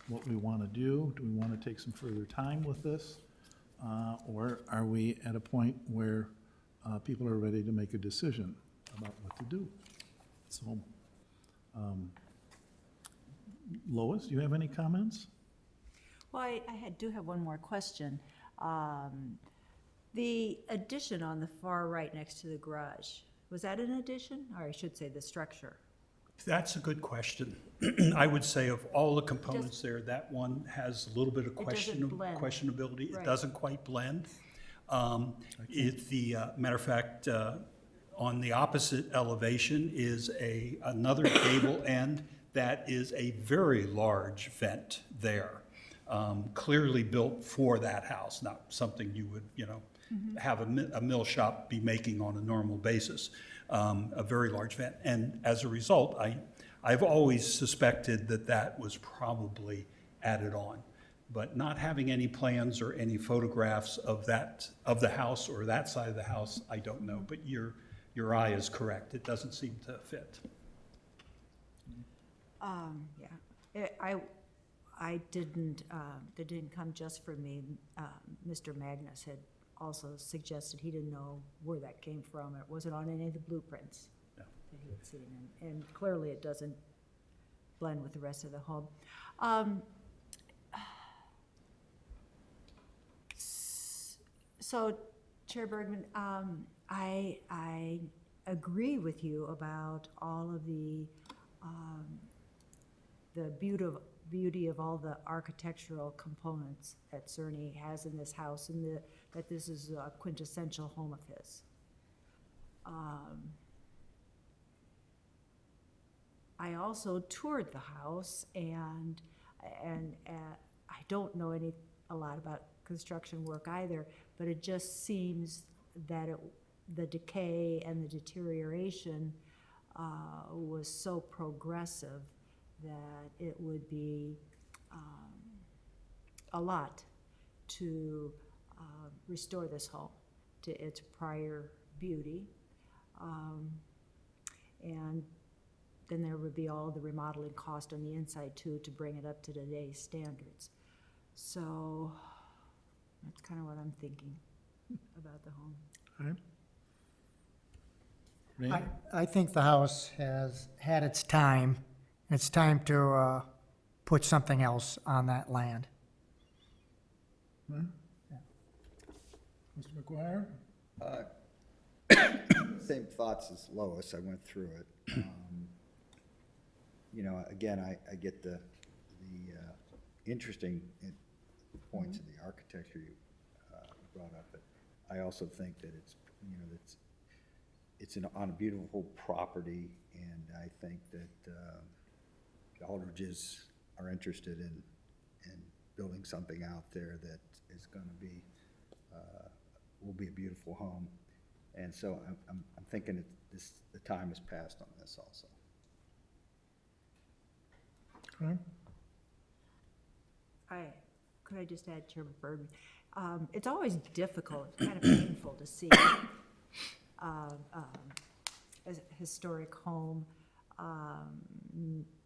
what we want to do. Do we want to take some further time with this? Or are we at a point where people are ready to make a decision about what to do? So, Lois, do you have any comments? Well, I do have one more question. The addition on the far right next to the garage, was that an addition? Or I should say the structure? That's a good question. I would say of all the components there, that one has a little bit of doesn't blend. questionability. It Right. doesn't quite blend. Matter of fact, on the opposite elevation is another gable end that is a very large vent there. Clearly built for that house, not something you would, have a mill shop be making on a normal basis. A very large vent. And as a result, I've always suspected that was probably added on. But not having any plans or any photographs of the house or that side of the house, I don't know. But your eye is correct. It doesn't seem to fit. Yeah, I didn't, that didn't come just from me. Mr. Magnus had also suggested he didn't know where that came from. It wasn't on any of the blueprints No. that he had seen. And clearly it doesn't blend with the rest of the home. So, Chair Bergman, I agree with you about all of the beauty of all the architectural components that Cerny has in this house, and that this is a quintessential home of his. I also toured the house, and I don't know a lot about construction work either, but it just seems that the decay and the deterioration was so progressive that it would be a lot to restore this home to its prior beauty. And then there would be all the remodeling cost on the inside too to bring it up to today's standards. So that's kind of what I'm thinking about the home. All right. Randy? I think the house has had its time. It's time to put something else on that land. Mr. McGuire? Same thoughts as Lois, I went through it. you know, again, I get the interesting points in the architecture you brought up, but I also think that it's, you know, it's on a beautiful property, and I think that the Aldridges are interested in building something out there that is going to be, will be a beautiful home. And so I'm thinking the time has passed on this also. Okay. Could I just add, Chairman Bergman? It's always difficult, kind of painful to see a historic home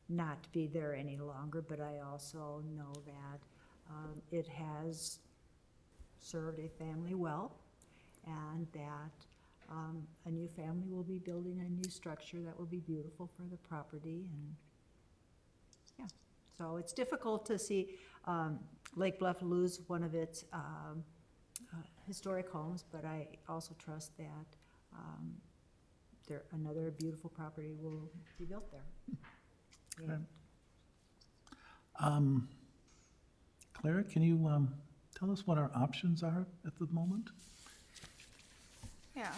not be there any longer, but I also know that it has served a family well, and that a new family will be building a new structure that will be beautiful for the property, and yeah. So it's difficult to see Lake Bluff lose one of its historic homes, but I also trust that another beautiful property will be built there. And Clara, can you tell us what our options are at the moment? Yeah.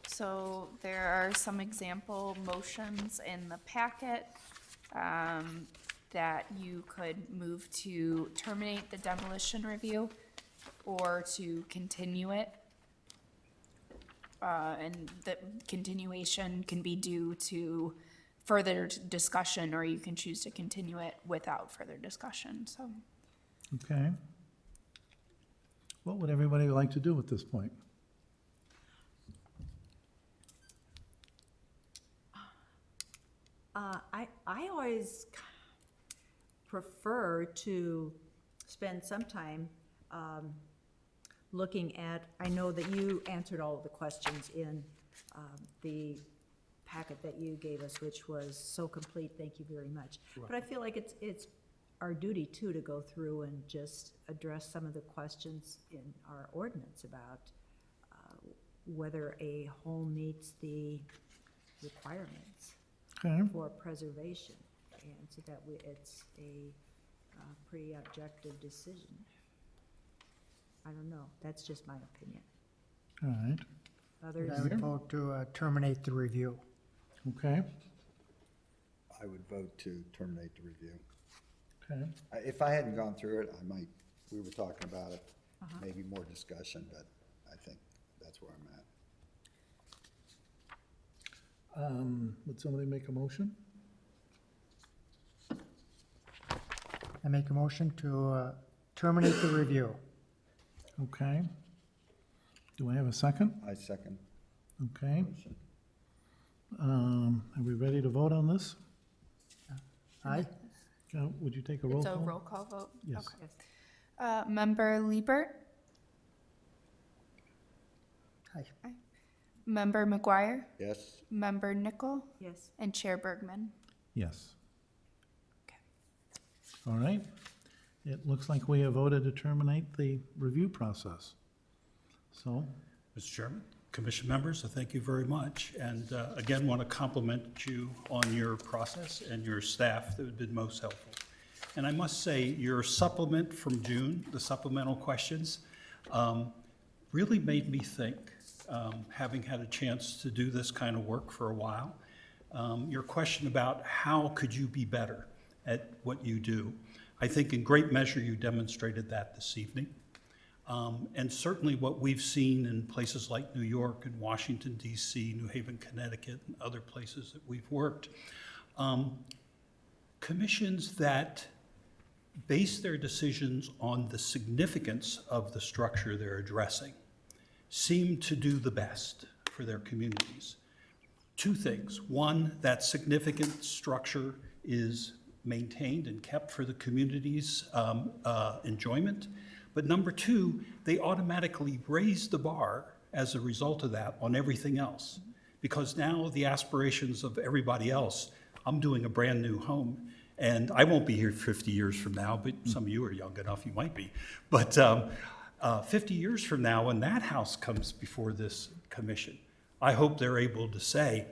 So there are some example motions in the packet that you could move to terminate the demolition review or to continue it. And the continuation can be due to further discussion, or you can choose to continue it without further discussion, so. Okay. What would everybody like to do at this point? I always prefer to spend some time looking at, I know that you answered all of the questions in the packet that you gave us, which was so complete, thank you very much. But I feel like it's our duty too to go through and just address some of the questions in our ordinance about whether a home meets the requirements Okay. for preservation, and so that it's a pretty objective decision. I don't know, that's just my opinion. All right. Others, I would vote to terminate the review. Okay. I would vote to terminate the review. Okay. If I hadn't gone through it, I might, we were talking about it, maybe more discussion, but I think that's where I'm at. Would somebody make a motion? I make a motion to terminate the review. Okay. Do I have a second? I second Okay. motion. Are we ready to vote on this? Aye? Would you take a roll It's a call? roll call vote? Yes. Okay. Member Liebert, Aye. Member McGuire, Yes? Member Nickel, yes. and Chair Bergman. Yes. Okay. All right. It looks like we have voted to terminate the review process. So, Mr. Chairman, Commission members, I thank you very much. And again, want to compliment you on your process and your staff that have been most helpful. And I must say, your supplement from June, the supplemental questions, really made me think, having had a chance to do this kind of work for a while. Your question about how could you be better at what you do, I think in great measure you demonstrated that this evening. And certainly what we've seen in places like New York and Washington, D.C., New Haven, Connecticut, and other places that we've worked, commissions that base their decisions on the significance of the structure they're addressing seem to do the best for their communities. Two things. One, that significant structure is maintained and kept for the community's enjoyment. But number two, they automatically raise the bar as a result of that on everything else. Because now the aspirations of everybody else, I'm doing a brand new home, and I won't be here 50 years from now, but some of you are young enough, you might be. But 50 years from now, when that house comes before this commission, I hope they're able to say,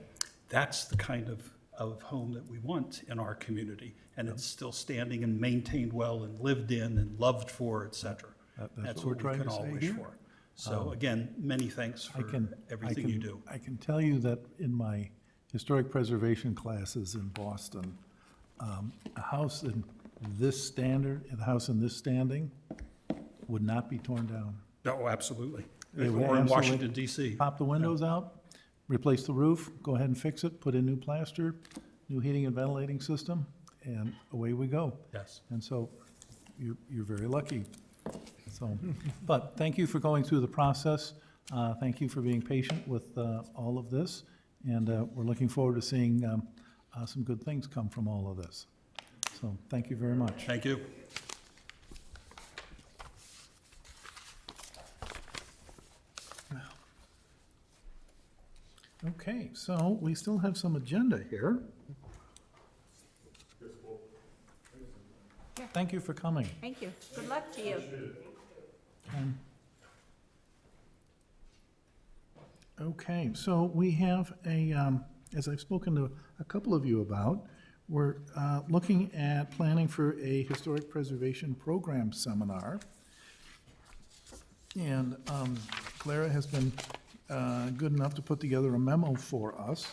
that's the kind of of home that we want in our community. And it's still standing and maintained well and lived in and loved for, et cetera. That's what we're trying we can to all say wish here. for. So again, many thanks I for can, everything you do. I can tell you that in my historic preservation classes in Boston, a house in this standard, a house in this standing would not be torn down. Oh, absolutely. They would Or in absolutely Washington DC. Pop the windows out, replace the roof, go ahead and fix it, put in new plaster, new heating and ventilating system, and away we go. Yes. And so you're very lucky. So, but thank you for going through the process. Thank you for being patient with all of this. And we're looking forward to seeing some good things come from all of this. So thank you very much. Thank you. Okay, so we still have some agenda here. Thank you for coming. Thank you. Good luck to you. Okay, so we have as I've spoken to a couple of you about, we're looking at planning for a historic preservation program seminar. And Clara has been good enough to put together a memo for us.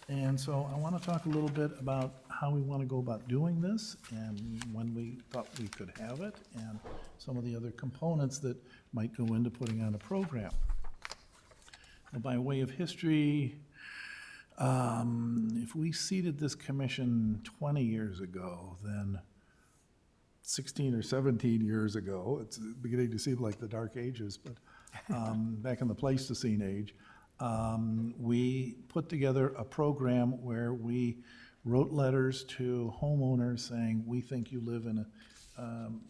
And so I want to talk a little bit about how we want to go about doing this and when we thought we could have it and some of the other components that might go into putting on a program. Now, by way of history, if we seated this commission 20 years ago, then 16 or 17 years ago, it's beginning to seem like the dark ages, but back in the Pleistocene age, we put together a program where we wrote letters to homeowners saying, we think you live in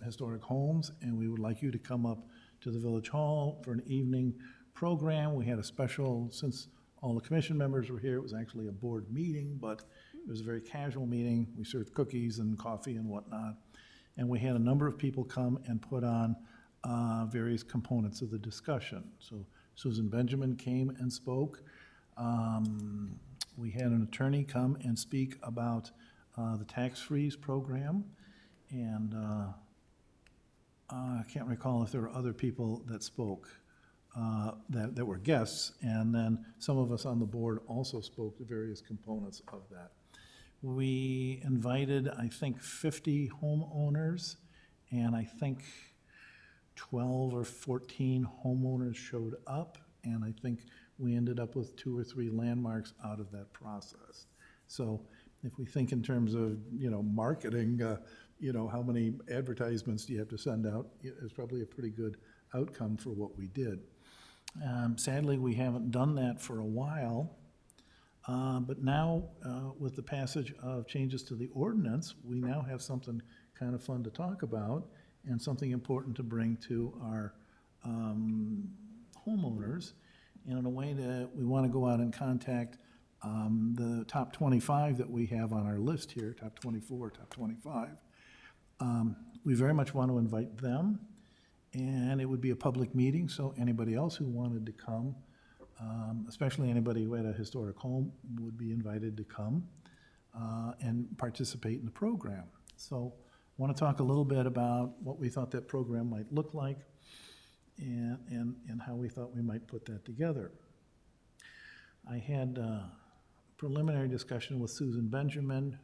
historic homes and we would like you to come up to the Village Hall for an evening program. We had a special, since all the commission members were here, it was actually a board meeting, but it was a very casual meeting. We served cookies and coffee and whatnot. And we had a number of people come and put on various components of the discussion. So Susan Benjamin came and spoke. We had an attorney come and speak about the tax freeze program. And I can't recall if there were other people that spoke that were guests. And then some of us on the board also spoke to various components of that. We invited, I think, 50 homeowners, and I think 12 or 14 homeowners showed up, and I think we ended up with 2 or 3 landmarks out of that process. So if we think in terms of, marketing, how many advertisements do you have to send out, it's probably a pretty good outcome for what we did. Sadly, we haven't done that for a while. But now, with the passage of changes to the ordinance, we now have something kind of fun to talk about and something important to bring to our homeowners. And in a way that we want to go out and contact the top 25 that we have on our list here, top 24, top 25. We very much want to invite them, and it would be a public meeting, so anybody else who wanted to come, especially anybody who had a historic home, would be invited to come and participate in the program. So I want to talk a little bit about what we thought that program might look like and how we thought we might put that together. I had a preliminary discussion with Susan Benjamin,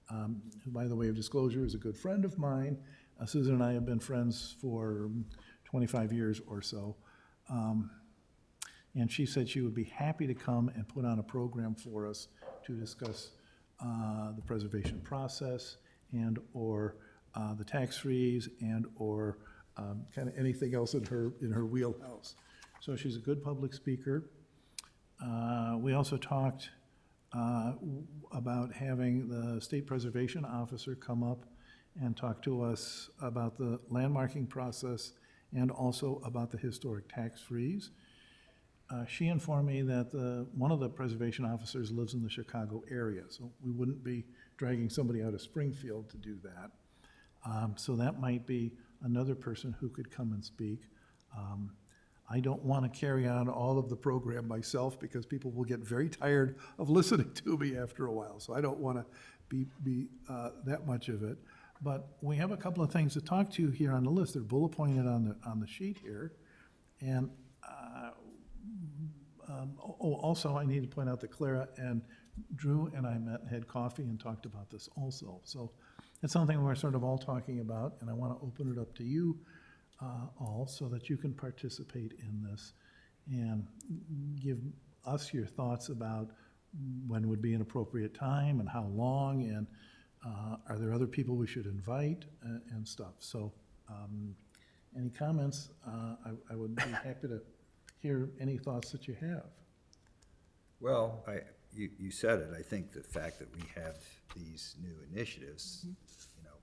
who, by the way of disclosure, is a good friend of mine. Susan and I have been friends for 25 years or so. And she said she would be happy to come and put on a program for us to discuss the preservation process and or the tax freeze and or kind of anything else in her wheelhouse. So she's a good public speaker. We also talked about having the state preservation officer come up and talk to us about the landmarking process and also about the historic tax freeze. She informed me that one of the preservation officers lives in the Chicago area, so we wouldn't be dragging somebody out of Springfield to do that. So that might be another person who could come and speak. I don't want to carry on all of the program myself because people will get very tired of listening to me after a while. So I don't want to be that much of it. But we have a couple of things to talk to here on the list. They're bullet pointed on the sheet here. And also I need to point out that Clara and Drew and I met and had coffee and talked about this also. So it's something we're sort of all talking about, and I want to open it up to you all so that you can participate in this and give us your thoughts about when would be an appropriate time and how long, and are there other people we should invite and stuff. So any comments? I would be happy to hear any thoughts that you have. Well, you said it. I think the fact that we have these new initiatives, you know,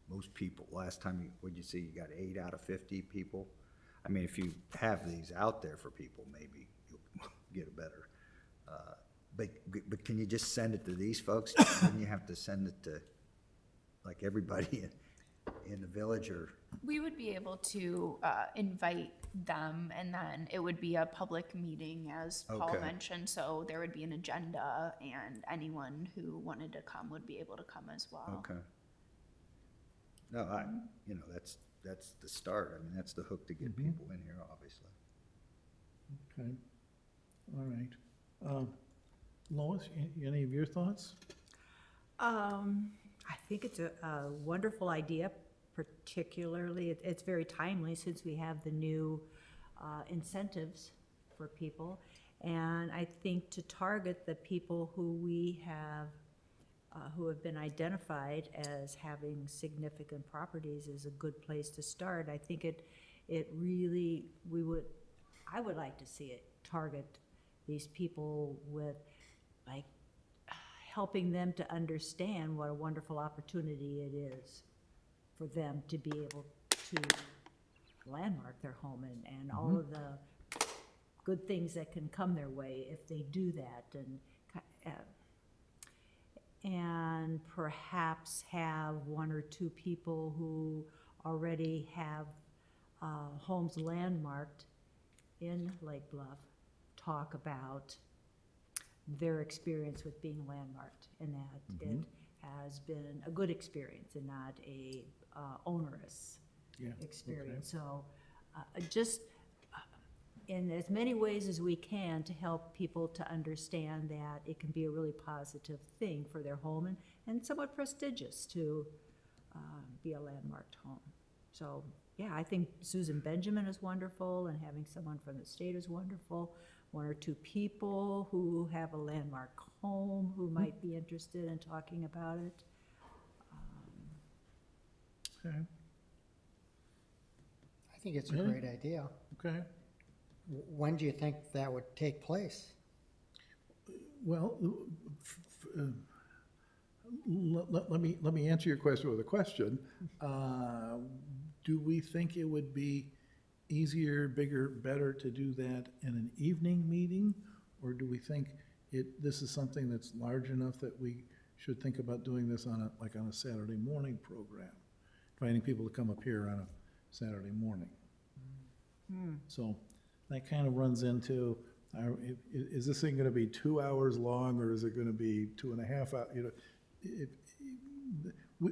most people, last time, what'd you see, you got 8 out of 50 people? I mean, if you have these out there for people, maybe you'll get a better, but can you just send it to these folks? Then you have to send it to, like, everybody in the village, or? We would be able to invite them, and then it would be a public meeting, as Paul Okay. mentioned, so there would be an agenda, and anyone who wanted to come would be able to come as well. Okay. No, you know, that's the start. I mean, that's the hook to get people in here, obviously. Okay, all right. Lois, any of your thoughts? I think it's a wonderful idea, particularly, it's very timely since we have the new incentives for people. And I think to target the people who we have, who have been identified as having significant properties is a good place to start. I think it really, I would like to see it target these people with, like, helping them to understand what a wonderful opportunity it is for them to be able to landmark their home and all of the good things that can come their way if they do that, and perhaps have 1 or 2 people who already have homes landmarked in Lake Bluff talk about their experience with being landmarked, and that it has been a good experience and not a onerous experience. So just in as many ways as we can to help people to understand that it can be a really positive thing for their home, and somewhat prestigious to be a landmarked home. So yeah, I think Susan Benjamin is wonderful, and having someone from the state is wonderful. 1 or 2 people who have a landmark home who might be interested in talking about it. Okay, I think it's a Really? great idea. okay. When do you think that would take place? Well, let me answer your question with a question. Do we think it would be easier, bigger, better to do that in an evening meeting? Or do we think this is something that's large enough that we should think about doing this on a Saturday morning program? Inviting people to come up here on a Saturday morning. So that kind of runs into, is this thing gonna be 2 hours long, or is it gonna be 2.5 hours? You know,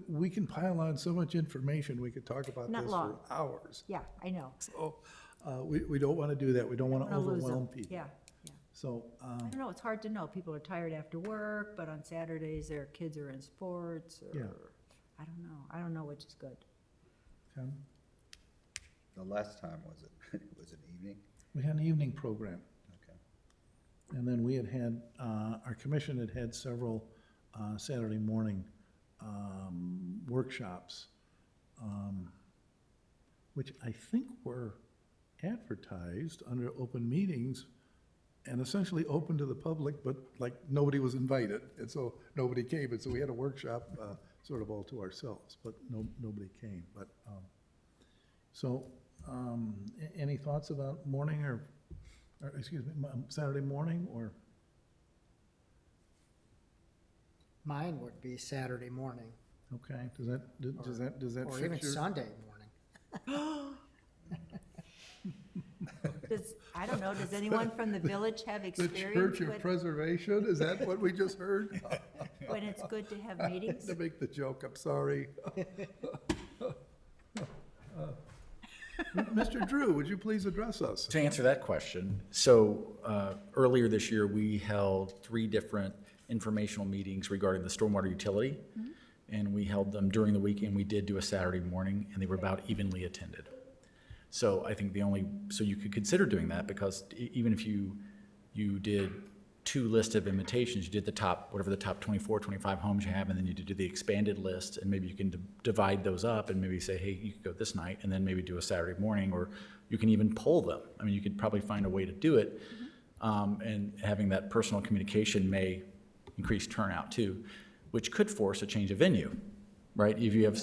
we can pile on so much information, we could talk about Not this long. for hours. Yeah, I know. So, we don't wanna do that, we don't wanna Wanna lose them. overwhelm people. Yeah. So, I don't know, it's hard to know. People are tired after work, but on Saturdays, their kids are in sports, or, Yeah. I don't know. I don't know which is good. okay. The last time, was it an evening? We had an evening program. Okay. And then we had our commission had several Saturday morning workshops, which I think were advertised under open meetings and essentially open to the public, but like nobody was invited, and so nobody came, and so we had a workshop sort of all to ourselves, but nobody came. But any thoughts about morning or excuse me, Saturday morning, or? Mine would be Saturday morning, Okay, does that or fit even your? Sunday morning. I don't know, does anyone from the village have The experience Church of with, Preservation, is that what we just heard? when it's good to have meetings? To make the joke, I'm sorry. Mr. Drew, would you please address us? To answer that question, so earlier this year, we held 3 different informational meetings regarding the stormwater utility, and we held them during the week, and we did do a Saturday morning, and they were about evenly attended. So I think so you could consider doing that, because even if you did 2 lists of invitations, you did the top, whatever the top 24, 25 homes you have, and then you do the expanded list, and maybe you can divide those up and maybe say, hey, you could go this night, and then maybe do a Saturday morning, or you can even poll them. I mean, you could probably find a way to do it, and having that personal communication may increase turnout too, which could force a change of venue, right? If you have,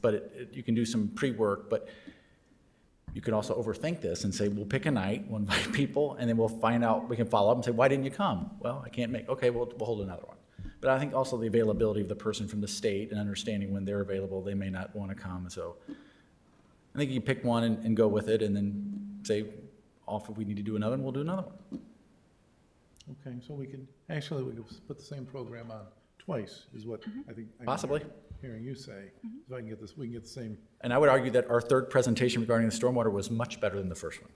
but you can do some pre-work, but you could also overthink this and say, we'll pick a night, we'll invite people, and then we'll find out, we can follow up and say, why didn't you come? Well, I can't make, okay, we'll hold another one. But I think also the availability of the person from the state and understanding when they're available, they may not want to come. So I think you pick one and go with it, and then say, if we need to do another one, we'll do another one. Okay, so we could put the same program on twice, is what I think. Possibly. Hearing you say, if I can get this, we can get the same. And I would argue that our 3rd presentation regarding the stormwater was much better than the first one.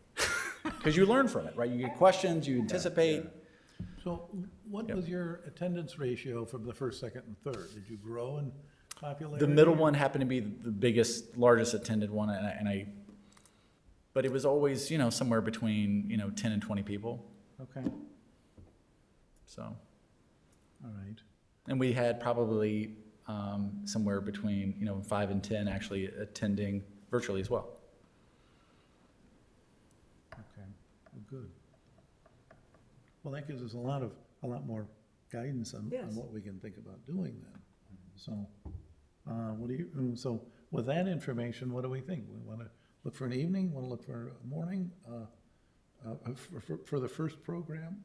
Because you learn from it, right? You get questions, you anticipate. So what was your attendance ratio from the first, second, and third? Did you grow in popularity? The middle one happened to be the biggest, largest attended one, but it was always, somewhere between, 10 and 20 people. Okay, So, all right. and we had probably somewhere between, 5 and 10 actually attending virtually as well. Okay, well, good. Well, that gives us a lot more guidance on Yes. what we can think about doing then. So, so with that information, what do we think? We want to look for an evening, want to look for a morning, for the first program?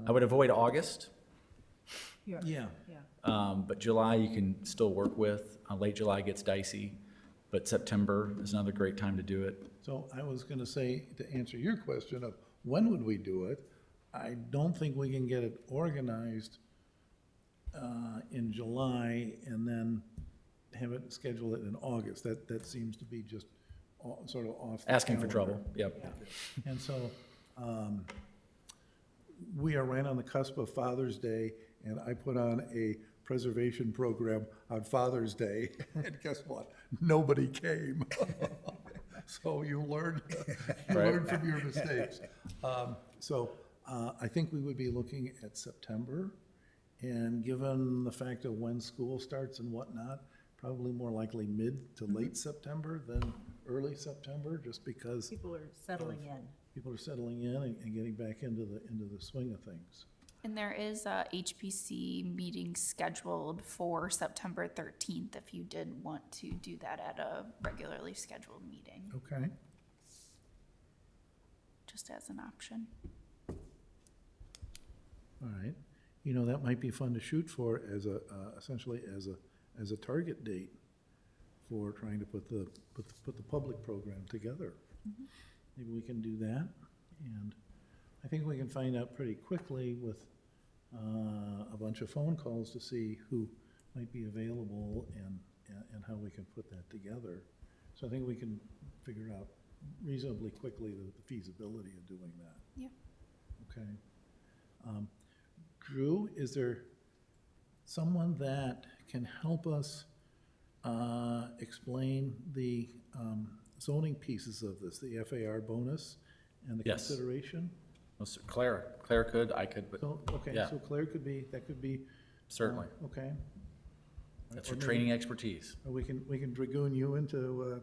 I would avoid August, Yeah. but July you can still work with. Late July gets dicey, but September is another great time to do it. So I was going to say, to answer your question of when would we do it, I don't think we can get it organized in July and then have it schedule it in August. That seems to be just sort of off the Asking for calendar. trouble, yep. And so we are right on the cusp of Father's Day, and I put on a preservation program on Father's Day, and guess what? Nobody came. So you learn from your mistakes. So I think we would be looking at September, and given the fact of when school starts and whatnot, probably more likely mid to late September than early September, just because People are settling in. people are settling in and getting back into the swing of things. And there is a HPC meeting scheduled for September 13th if you did want to do that at a regularly scheduled meeting, Okay. just as an option. All right. That might be fun to shoot for as essentially as a target date for trying to put the public program together. Maybe we can do that. And I think we can find out pretty quickly with a bunch of phone calls to see who might be available and how we can put that together. So I think we can figure out reasonably quickly the feasibility of doing that. Yeah. Okay. Drew, is there someone that can help us explain the zoning pieces of this, the FAR bonus and the Yes. consideration? Well, Claire could, I could, but So, okay, Yeah. so Claire that could be. certainly. Okay. That's Or her maybe- training expertise. Or we can dragoon you into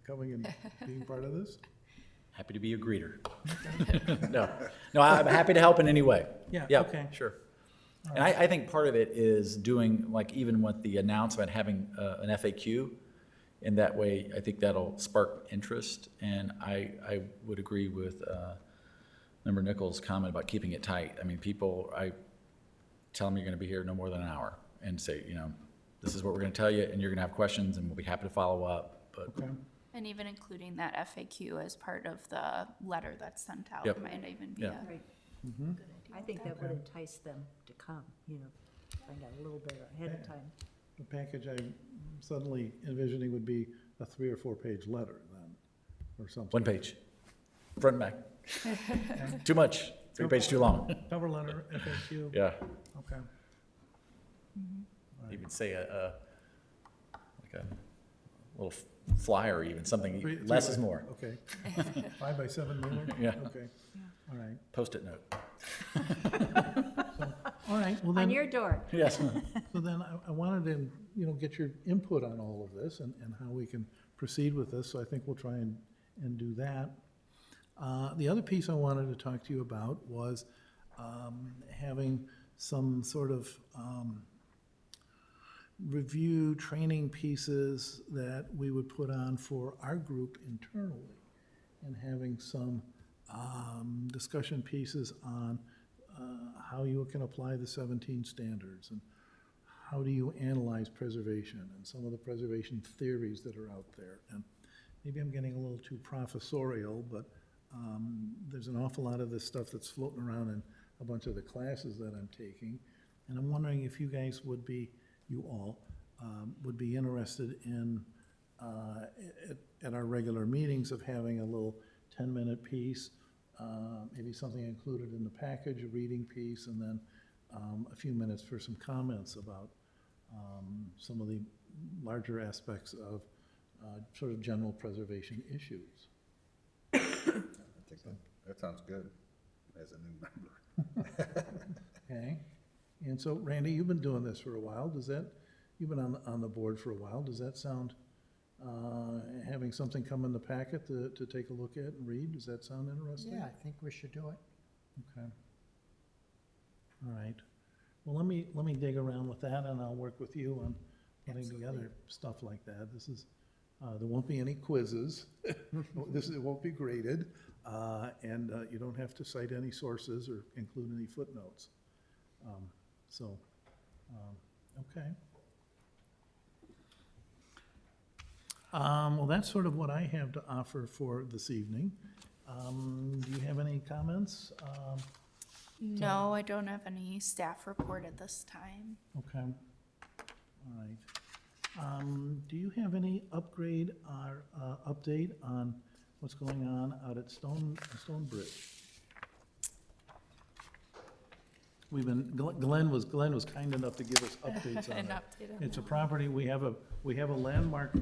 coming and being part of this? Happy to be a greeter. No, I'm happy to help in any way. Yeah, okay. Sure. And I think part of it is doing, like, even with the announcement, having an FAQ. In that way, I think that'll spark interest. And I would agree with Member Nichols' comment about keeping it tight. I mean, I tell them you're going to be here no more than an hour and say, this is what we're going to tell you, and you're going to have questions, and we'll be happy to follow up. But Okay. And even including that FAQ as part of the letter that's sent out Yep. might even be Yeah. a Right. Mm-hmm. I think that would entice them to come, find out a little bit ahead of time. The package I'm suddenly envisioning would be a 3 or 4 page letter then, or something. 1 page, front and back. Too much, 3 pages too long. Cover letter, FAQ. Yeah. Okay. Even say like a little flyer even, something, Three less by- is more. Okay. 5 by 7 mailer? Yeah. Okay, all right. Post-it note. All right, well On then, your door. Yes. so then I wanted to, get your input on all of this and how we can proceed with this, so I think we'll try and do that. The other piece I wanted to talk to you about was having some sort of review training pieces that we would put on for our group internally, and having some discussion pieces on how you can apply the 17 standards, and how do you analyze preservation, and some of the preservation theories that are out there. And maybe I'm getting a little too professorial, but there's an awful lot of this stuff that's floating around in a bunch of the classes that I'm taking. And I'm wondering if you guys would be, you all, would be interested in, at our regular meetings, of having a little 10-minute piece, maybe something included in the package, a reading piece, and then a few minutes for some comments about some of the larger aspects of sort of general preservation issues. I think that sounds good as a new member. Okay? And so, Randy, you've been doing this for a while. You've been on the board for a while. Does that sound, having something come in the packet to take a look at and read, does that sound interesting? Yeah, I think we should do it. Okay. All right. Well, let me dig around with that, and I'll work with you on putting together stuff like that. This is, there won't be any quizzes. It won't be graded, and you don't have to cite any sources or include any footnotes. Okay. Well, that's sort of what I have to offer for this evening. Do you have any comments? No, I don't have any staff report at this time. Okay, all right. Do you have any upgrade or update on what's going on out at Stonebridge? Glenn was kind enough to give us updates on An it. update on It's a property, we have a landmark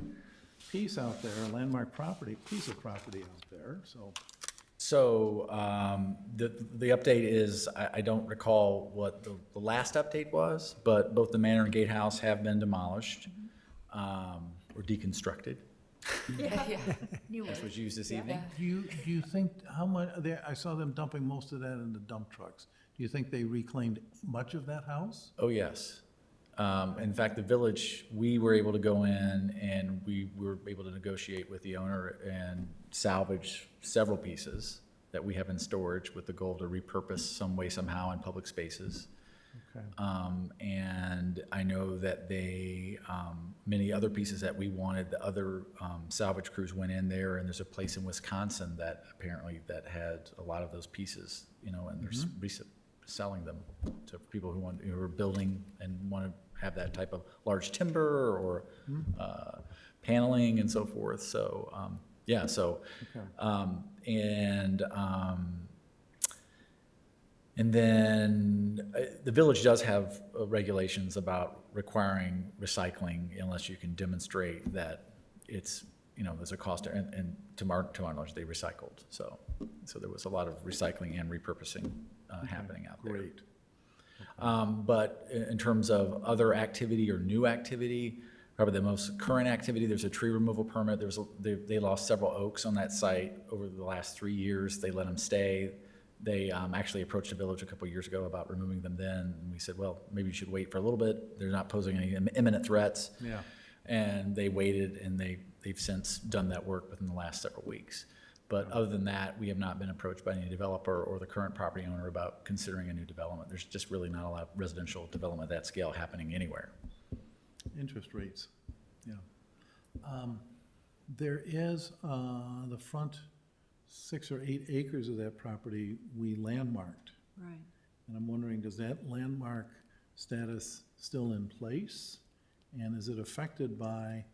piece out there, a landmark piece of property out there, so. So the update is, I don't recall what the last update was, but both the manor and gatehouse have been demolished or deconstructed. That's what's used this evening. Do you think, how much, I saw them dumping most of that in the dump trucks. Do you think they reclaimed much of that house? Oh, yes. In fact, the village, we were able to go in and we were able to negotiate with the owner and salvage several pieces that we have in storage with the goal to repurpose some way, somehow in public spaces. Okay. And I know that they, many other pieces that we wanted, the other salvage crews went in there, and there's a place in Wisconsin that apparently that had a lot of those pieces, and they're selling them to people who are building and want to have that type of large timber or paneling and so forth. So, yeah, so, and then the village does have regulations about requiring recycling unless you can demonstrate that it's, there's a cost, and to our knowledge, they recycled. So there was a lot of recycling and repurposing happening out there. Great. But in terms of other activity or new activity, probably the most current activity, there's a tree removal permit. They lost several oaks on that site over the last 3 years. They let them stay. They actually approached the village a couple of years ago about removing them then, and we said, well, maybe you should wait for a little bit. They're not posing any imminent threats. Yeah. And they waited, and they've since done that work within the last several weeks. But other than that, we have not been approached by any developer or the current property owner about considering a new development. There's just really not a lot of residential development at that scale happening anywhere. Interest rates, yeah. There is, the front 6 or 8 acres of that property we landmarked. Right. And I'm wondering, does that landmark status still in place? And is it affected by,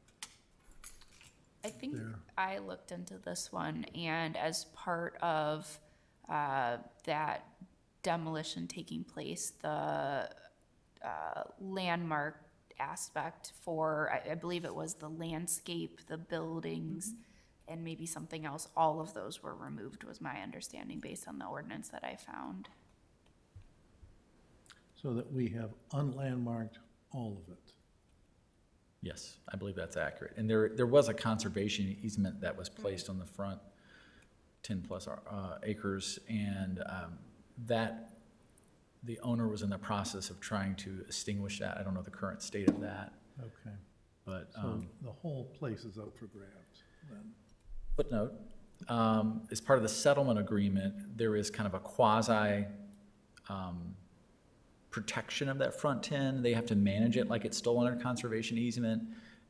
I think There. I looked into this one, and as part of that demolition taking place, the landmark aspect for, I believe it was the landscape, the buildings, and maybe something else, all of those were removed, was my understanding based on the ordinance that I found. so that we have unlandmarked all of it? Yes, I believe that's accurate. And there was a conservation easement that was placed on the front 10-plus acres, and that, the owner was in the process of trying to extinguish that. I don't know the current state of that, Okay, but so the whole place is up for grabs then? footnote, as part of the settlement agreement, there is kind of a quasi protection of that front 10. They have to manage it like it's still under conservation easement,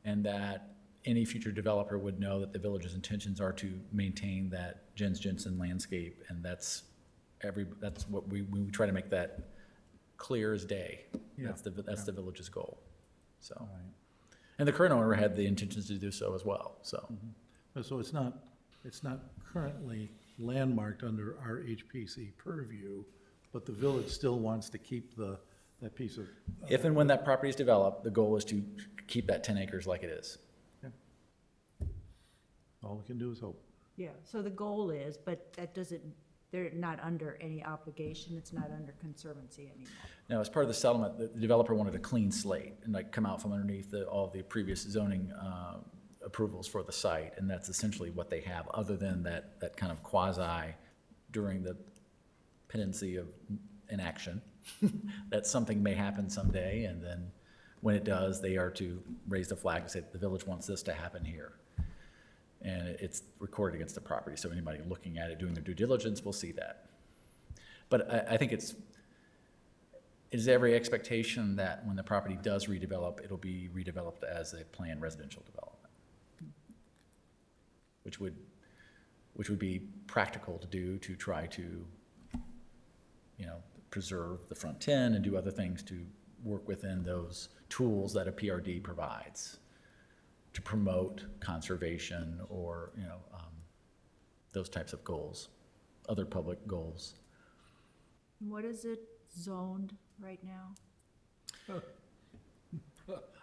and that any future developer would know that the village's intentions are to maintain that Jens Jensen landscape, and that's what we try to make that clear as day. Yeah, That's the village's goal, so. All right. And the current owner had the intentions to do so as well, so. So it's not currently landmarked under our HPC purview, but the village still wants to keep that piece of. If and when that property is developed, the goal is to keep that 10 acres like it is. All we can do is hope. Yeah, so the goal is, but that doesn't, they're not under any obligation, it's not under conservancy anymore. Now, as part of the settlement, the developer wanted a clean slate and like come out from underneath all the previous zoning approvals for the site, and that's essentially what they have, other than that kind of quasi during the pendency of inaction, that something may happen someday, and then when it does, they are to raise the flag and say, the village wants this to happen here. And it's recorded against the property, so anybody looking at it, doing their due diligence will see that. But I think it is every expectation that when the property does redevelop, it'll be redeveloped as a planned residential development, which would be practical to do, to try to, preserve the front 10 and do other things to work within those tools that a PRD provides to promote conservation or, those types of goals, other public goals. What is it zoned right now?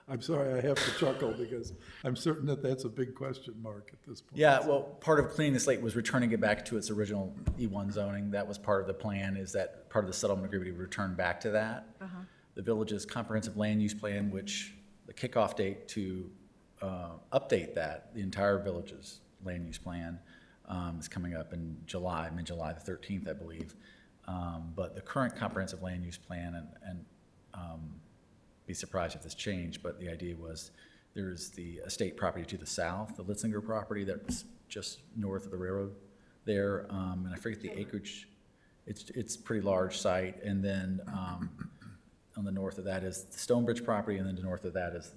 I'm sorry, I have to chuckle because I'm certain that that's a big question mark at this point. Yeah, well, part of cleaning the slate was returning it back to its original E1 zoning. That was part of the plan, is that part of the settlement agreement would return back to that. The village's comprehensive land use plan, which the kickoff date to update that, the entire village's land use plan, is coming up in July, mid-July the 13th, I believe. But the current comprehensive land use plan, and be surprised if this changed, but the idea was there's the estate property to the south, the Litzinger property that's just north of the railroad there, and I forget the acreage. It's a pretty large site, and then on the north of that is the Stonebridge property, and then to the north of that is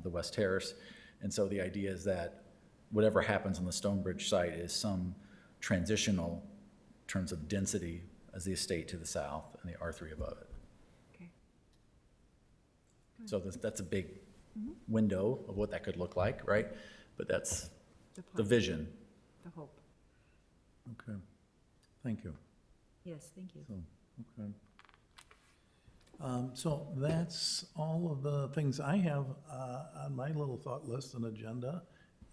the West Terrace. And so the idea is that whatever happens on the Stonebridge site is some transitional in terms of density as the estate to the south and the R3 above it. Okay. So that's a big window of what that could look like, right? But that's The the plan, vision. the hope. Okay, thank you. Yes, thank you. So, okay. So that's all of the things I have on my little thought list and agenda,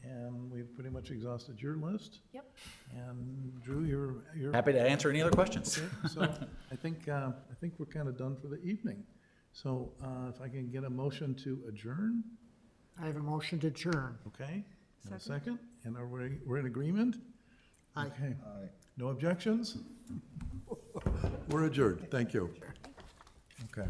and we've pretty much exhausted your list. Yep. And Drew, you're Happy to answer any other questions. okay. So I think we're kind of done for the evening. So if I can get a motion to adjourn, I have a motion to adjourn. okay? And a Second. second, and we're in agreement? Aye. Okay. No objections? We're adjourned, thank you. Okay.